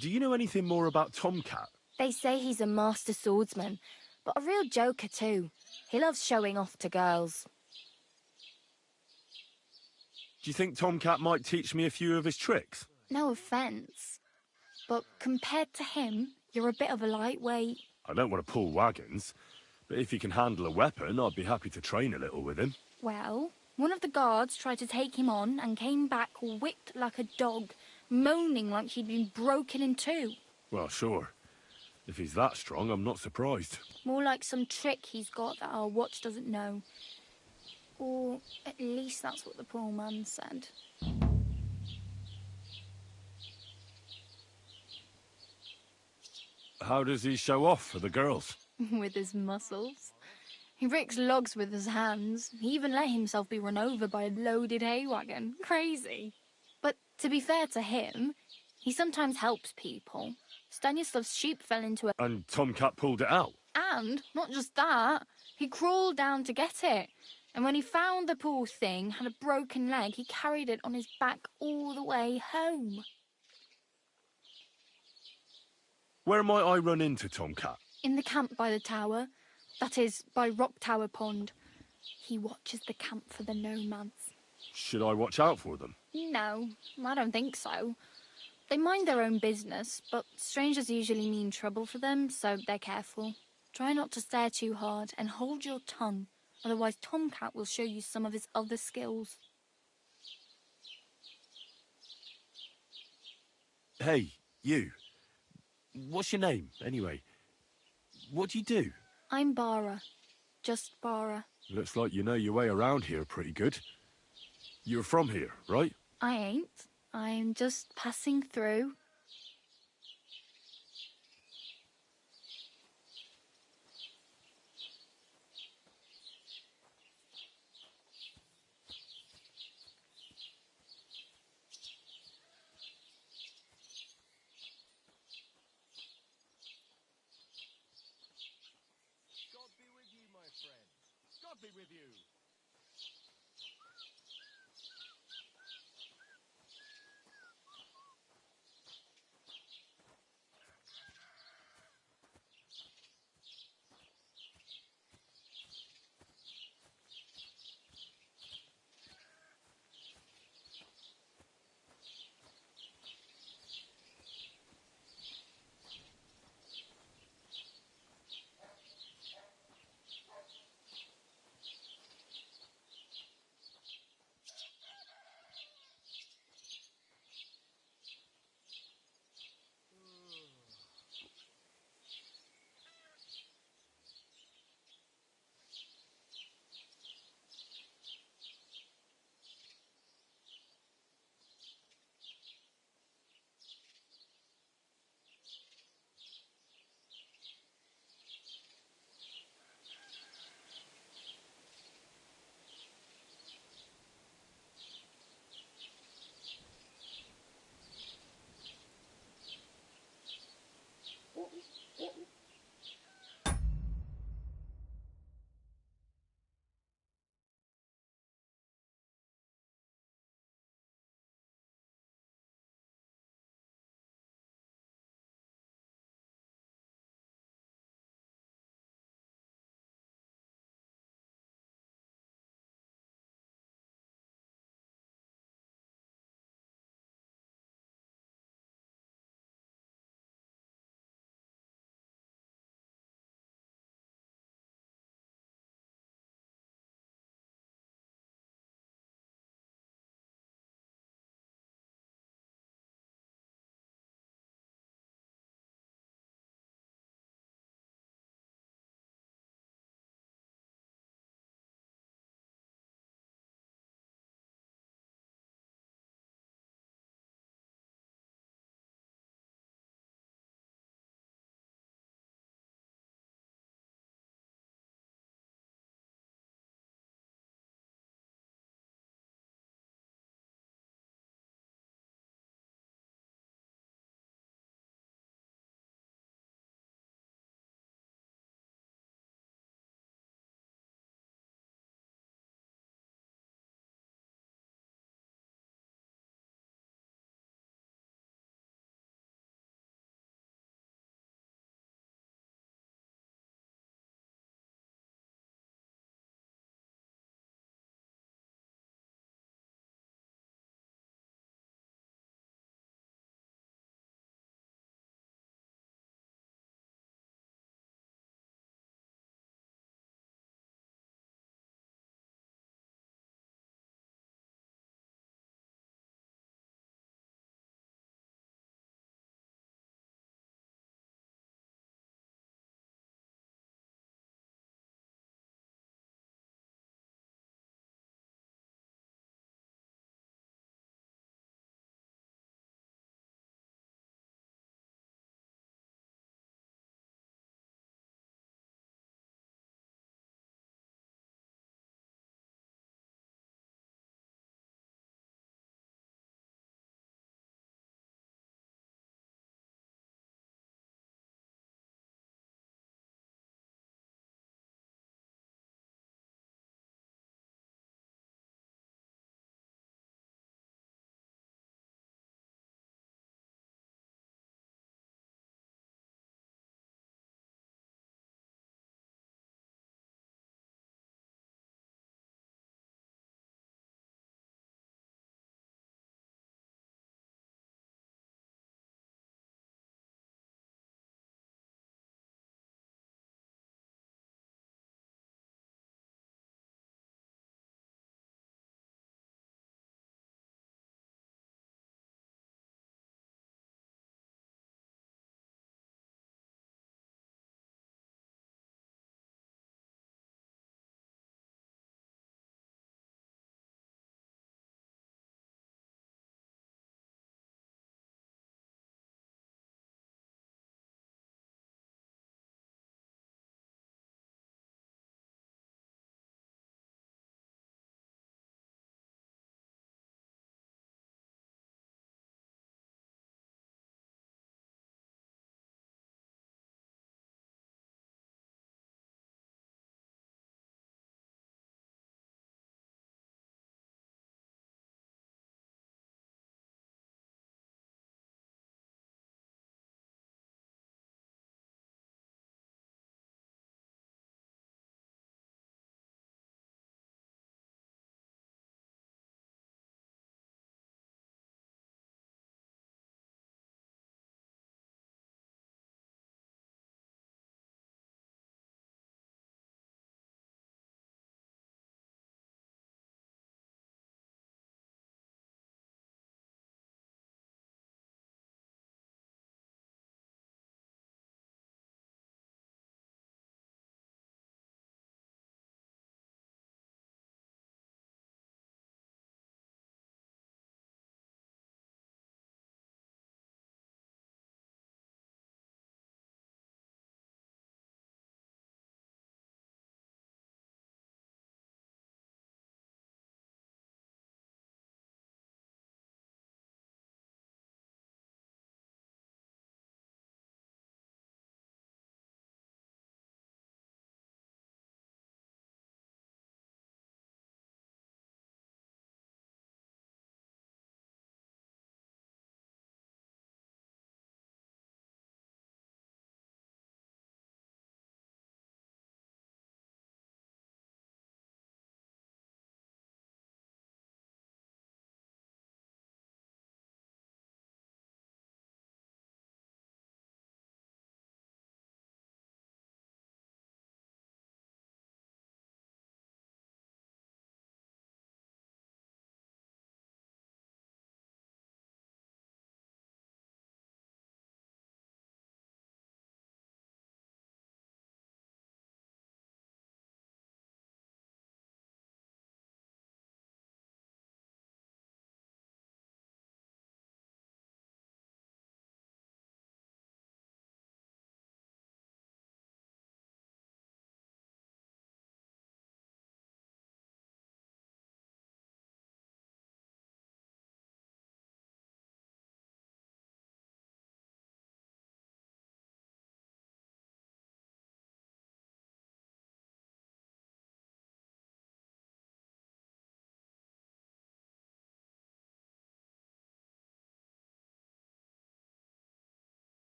Do you know anything more about Tomcat? They say he's a master swordsman, but a real joker too. He loves showing off to girls. Do you think Tomcat might teach me a few of his tricks? No offence, but compared to him, you're a bit of a lightweight. I don't want to pull wagons, but if he can handle a weapon, I'd be happy to train a little with him. Well, one of the guards tried to take him on and came back whipped like a dog, moaning like he'd been broken in two. Well, sure. If he's that strong, I'm not surprised. More like some trick he's got that our watch doesn't know. Or at least that's what the poor man said. How does he show off for the girls? With his muscles. He ricks logs with his hands. He even let himself be run over by a loaded hay wagon. Crazy. But to be fair to him, he sometimes helps people. Stanislav's sheep fell into a... And Tomcat pulled it out? And, not just that, he crawled down to get it. And when he found the poor thing had a broken leg, he carried it on his back all the way home. Where might I run into Tomcat? In the camp by the tower. That is, by Rock Tower Pond. He watches the camp for the nomads. Should I watch out for them? No, I don't think so. They mind their own business, but strangers usually mean trouble for them, so they're careful. Try not to stare too hard and hold your tongue, otherwise Tomcat will show you some of his other skills. Hey, you. What's your name, anyway? What do you do? I'm Bara. Just Bara. Looks like you know your way around here pretty good. You're from here, right? I ain't. I'm just passing through. God be with you, my friend. God be with you.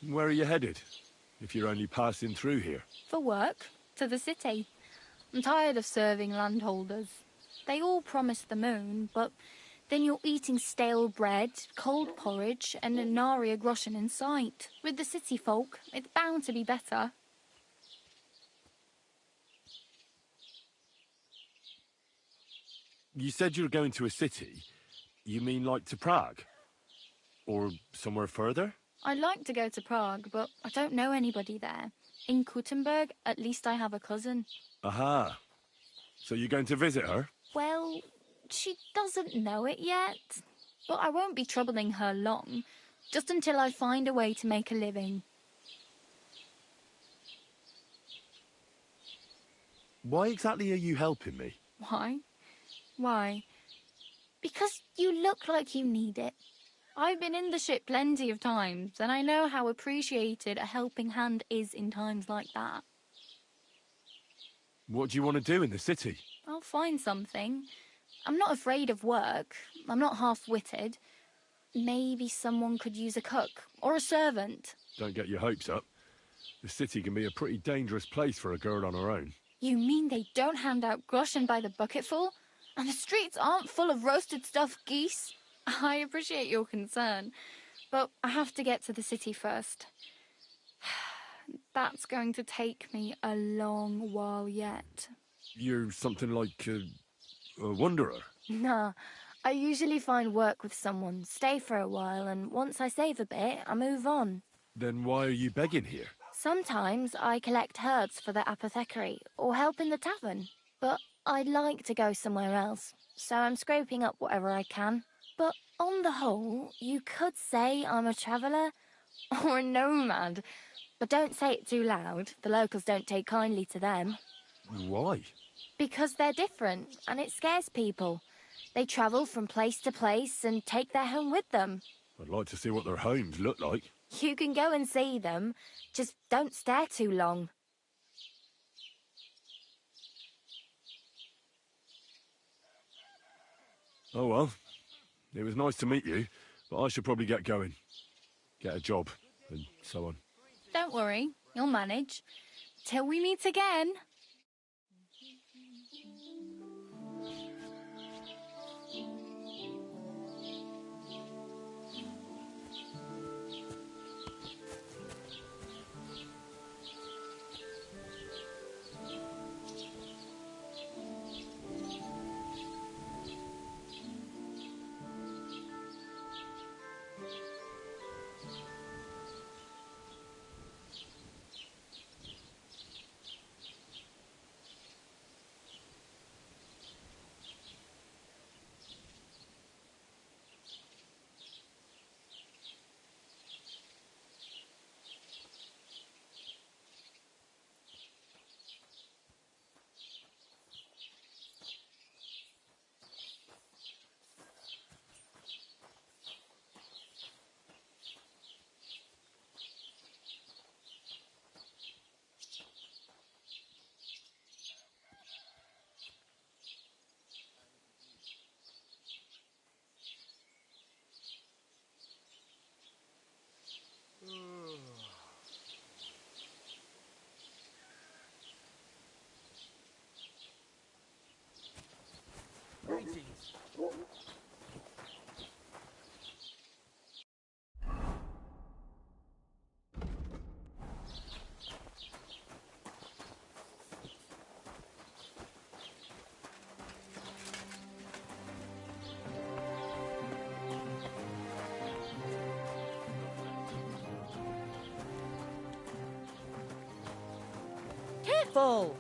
Where are you headed, if you're only passing through here? For work, to the city. I'm tired of serving landholders. They all promise the moon, but then you're eating stale bread, cold porridge, and a nary a groschen in sight. With the city folk, it's bound to be better. You said you were going to a city. You mean like to Prague? Or somewhere further? I'd like to go to Prague, but I don't know anybody there. In Kuttenberg, at least I have a cousin. Aha. So you're going to visit her? Well, she doesn't know it yet. But I won't be troubling her long, just until I find a way to make a living. Why exactly are you helping me? Why? Why? Because you look like you need it. I've been in the ship plenty of times, and I know how appreciated a helping hand is in times like that. What do you want to do in the city? I'll find something. I'm not afraid of work. I'm not half-witted. Maybe someone could use a cook or a servant. Don't get your hopes up. The city can be a pretty dangerous place for a girl on her own. You mean they don't hand out groschen by the bucketful? And the streets aren't full of roasted stuffed geese? I appreciate your concern, but I have to get to the city first. That's going to take me a long while yet. You're something like a wanderer? Nah, I usually find work with someone, stay for a while, and once I save a bit, I move on. Then why are you begging here? Sometimes I collect herbs for the apothecary, or help in the tavern. But I'd like to go somewhere else, so I'm scraping up whatever I can. But on the whole, you could say I'm a traveller, or a nomad. But don't say it too loud, the locals don't take kindly to them. Why? Because they're different, and it scares people. They travel from place to place and take their home with them. I'd like to see what their homes look like. You can go and see them, just don't stare too long. Oh well, it was nice to meet you, but I should probably get going. Get a job, and so on. Don't worry, you'll manage. Till we meet again. Greetings. Careful!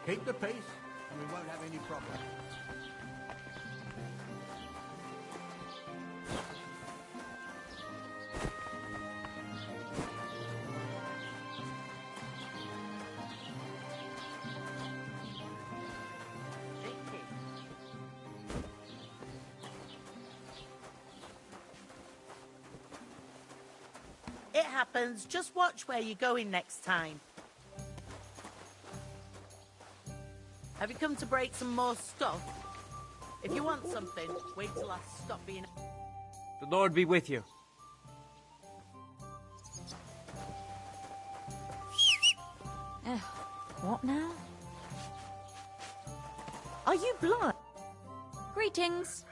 Keep the peace, and we won't have any problems. It happens. Just watch where you're going next time. Have you come to break some more stuff? If you want something, wait till I stop being... The Lord be with you. What now? Are you blind? Greetings.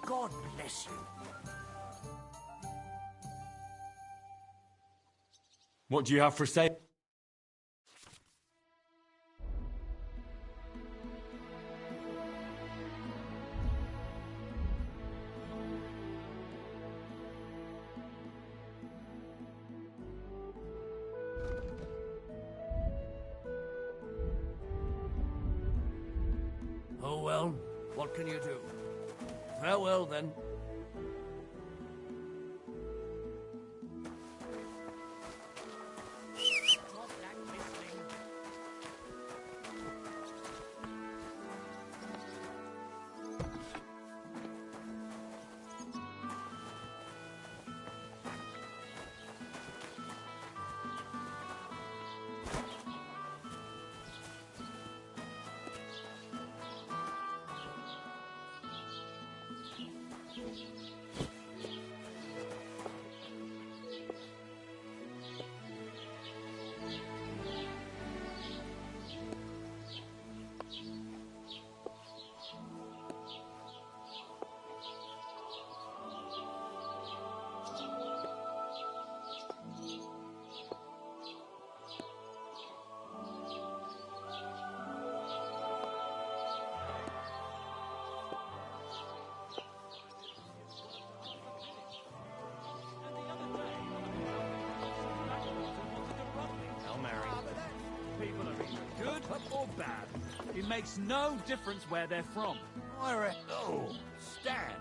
God bless you. What do you have for sale? Oh well, what can you do? Farewell then. People are either good or bad. It makes no difference where they're from. Oh, stand.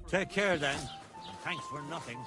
Take care then. Thanks for nothing.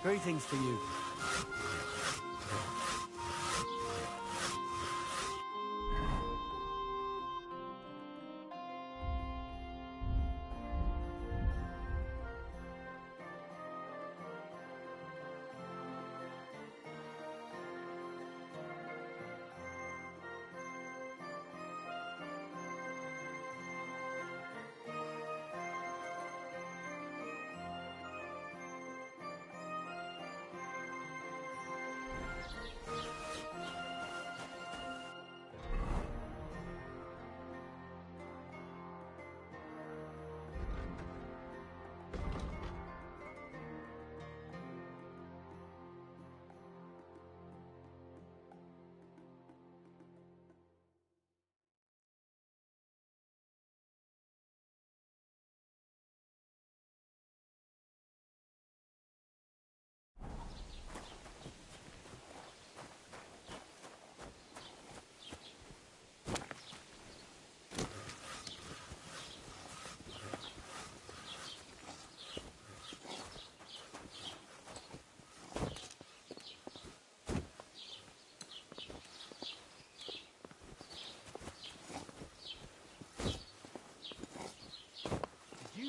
Greetings to you.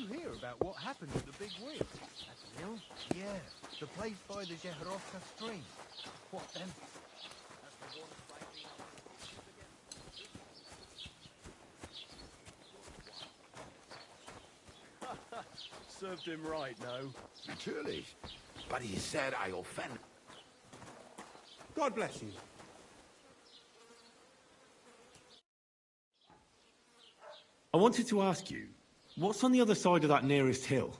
hear about what happened at the big wheel? That's real? Yeah, the place by the Jehorovka stream. What then? Served him right, no? Natürlich. But he said I offend. God bless you. I wanted to ask you, what's on the other side of that nearest hill?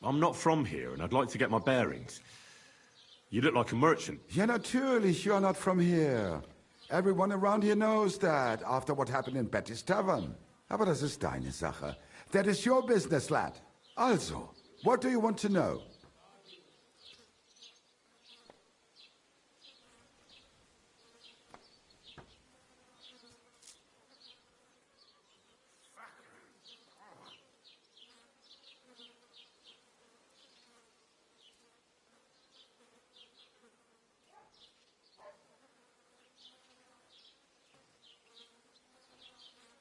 I'm not from here, and I'd like to get my bearings. You look like a merchant. Ja, natürlich, you're not from here. Everyone around here knows that, after what happened in Betty's Tavern. Aber das ist deine Sache. That is your business, lad. Also, what do you want to know?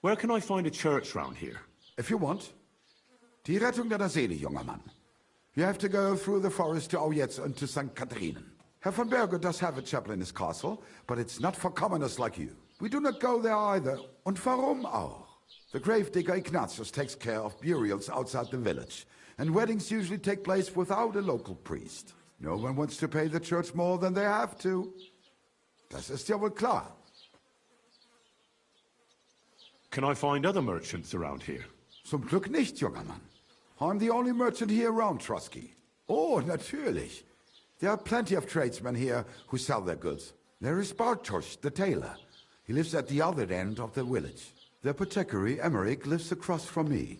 Where can I find a church round here? If you want. Die Rettung deiner Seele, junger Mann. You have to go through the forest to Aujetz and to St. Catherine. Herr von Berger does have a chapel in his castle, but it's not for commoners like you. We do not go there either. Und warum auch? The gravedigger Ignatius takes care of burials outside the village, and weddings usually take place without a local priest. No one wants to pay the church more than they have to. Das ist ja wohl klar. Can I find other merchants around here? Zum Glück nicht, junger Mann. I'm the only merchant here around Trusky. Oh, natürlich. There are plenty of tradesmen here who sell their goods. There is Bartosz, the tailor. He lives at the other end of the village. The apothecary, Emmerich, lives across from me.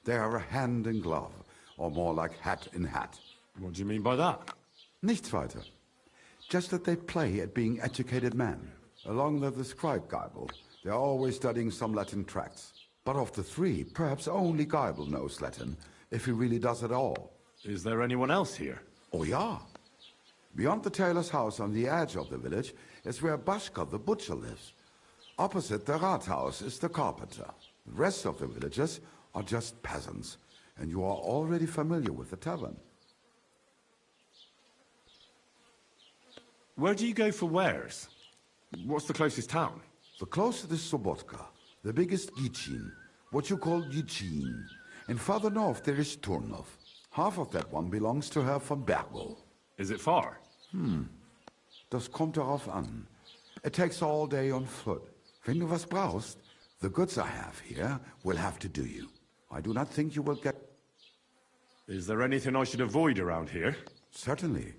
They are hand in glove, or more like hat in hat. What do you mean by that? Nichts weiter. Just that they play at being educated men. Along with the scribe Geibel, they are always studying some Latin tracts. But of the three, perhaps only Geibel knows Latin, if he really does at all. Is there anyone else here? Oh, yeah. Beyond the tailor's house on the edge of the village is where Bashka the butcher lives. Opposite the Rathaus is the carpenter. The rest of the villagers are just peasants, and you are already familiar with the tavern. Where do you go for wares? What's the closest town? The closest is Sobotka, the biggest Gichin, what you call Gichin. And further north there is Turnov. Half of that one belongs to Herr von Bergo. Is it far? Das kommt darauf an. It takes all day on foot. Wenn du was brauchst, the goods I have here will have to do you. I do not think you will get... Is there anything I should avoid around here? Certainly.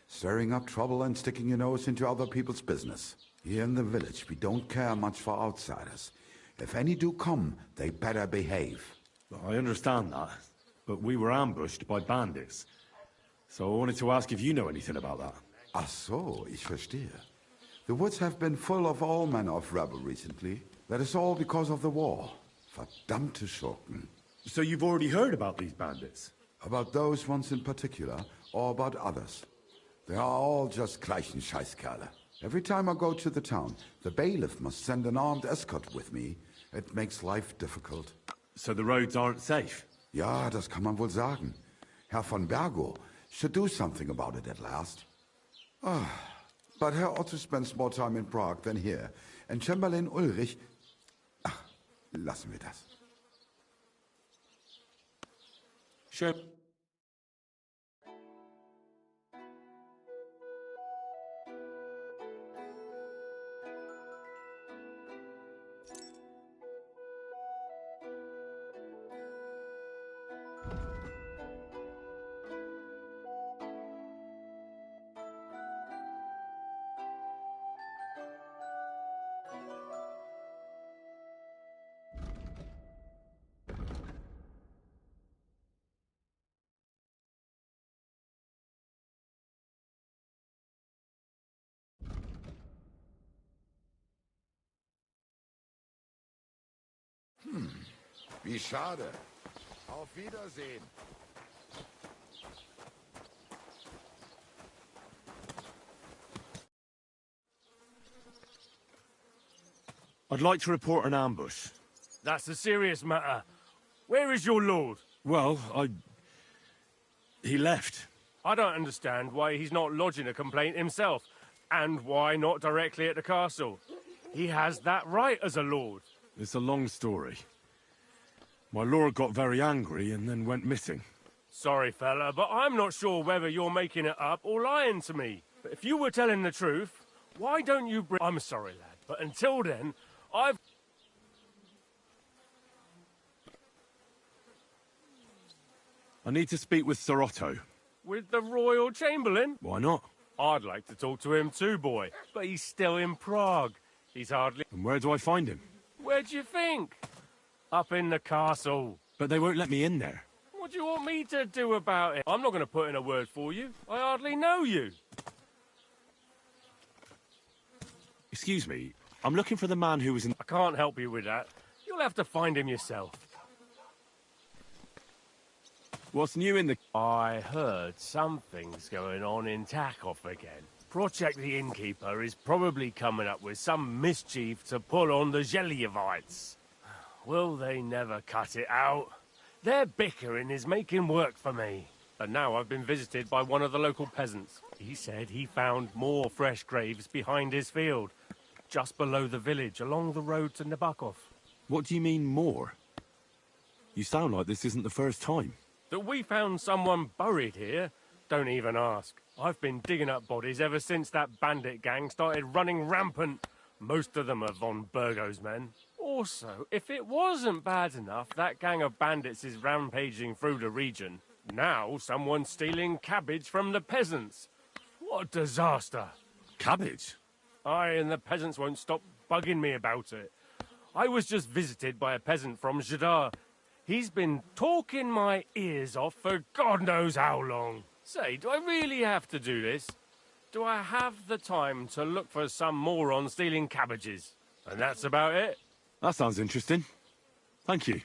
Stirring up trouble and sticking your nose into other people's business. Here in the village, we don't care much for outsiders. If any do come, they better behave. I understand that, but we were ambushed by bandits. So I wanted to ask if you know anything about that. Ach so, ich verstehe. The woods have been full of all manner of rebel recently. That is all because of the war. Verdammte Schurken. So you've already heard about these bandits? About those ones in particular, or about others. They are all just gleichen Scheißkerle. Every time I go to the town, the bailiff must send an armed escort with me. It makes life difficult. So the roads aren't safe? Ja, das kann man wohl sagen. Herr von Bergo should do something about it at last. But Herr Otto spends more time in Prague than here. And Chamberlain Ulrich... Ach, lassen wir das. Sure. Wie schade. Auf Wiedersehen. I'd like to report an ambush. That's a serious matter. Where is your lord? Well, he left. I don't understand why he's not lodging a complaint himself, and why not directly at the castle. He has that right as a lord. It's a long story. My lord got very angry and then went missing. Sorry, fella, but I'm not sure whether you're making it up or lying to me. But if you were telling the truth, why don't you bring... I'm sorry, lad, but until then, I need to speak with Sir Otto. With the Royal Chamberlain? Why not? I'd like to talk to him too, boy, but he's still in Prague. He's hardly... And where do I find him? Where do you think? Up in the castle. But they won't let me in there. What do you want me to do about it? I'm not going to put in a word for you. I hardly know you. Excuse me, I'm looking for the man who was in... I can't help you with that. You'll have to find him yourself. What's new in the... I heard something's going on in Takov again. Project the Innkeeper is probably coming up with some mischief to pull on the Zhelyevites. Will they never cut it out? Their bickering is making work for me. And now I've been visited by one of the local peasants. He said he found more fresh graves behind his field, just below the village, along the road to Nabokov. What do you mean, more? You sound like this isn't the first time. That we found someone buried here? Don't even ask. I've been digging up bodies ever since that bandit gang started running rampant. Most of them are von Burgo's men. Also, if it wasn't bad enough that gang of bandits is rampaging through the region, now someone's stealing cabbage from the peasants. What a disaster. Cabbage? Aye, and the peasants won't stop bugging me about it. I was just visited by a peasant from Zadar. He's been talking my ears off for God knows how long. Say, do I really have to do this? Do I have the time to look for some moron stealing cabbages? And that's about it. That sounds interesting. Thank you.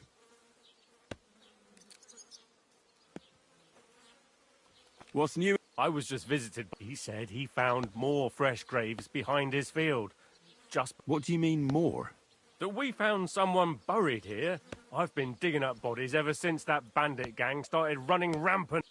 What's new? I was just visited. He said he found more fresh graves behind his field. Just... What do you mean, more? That we found someone buried here. I've been digging up bodies ever since that bandit gang started running rampant.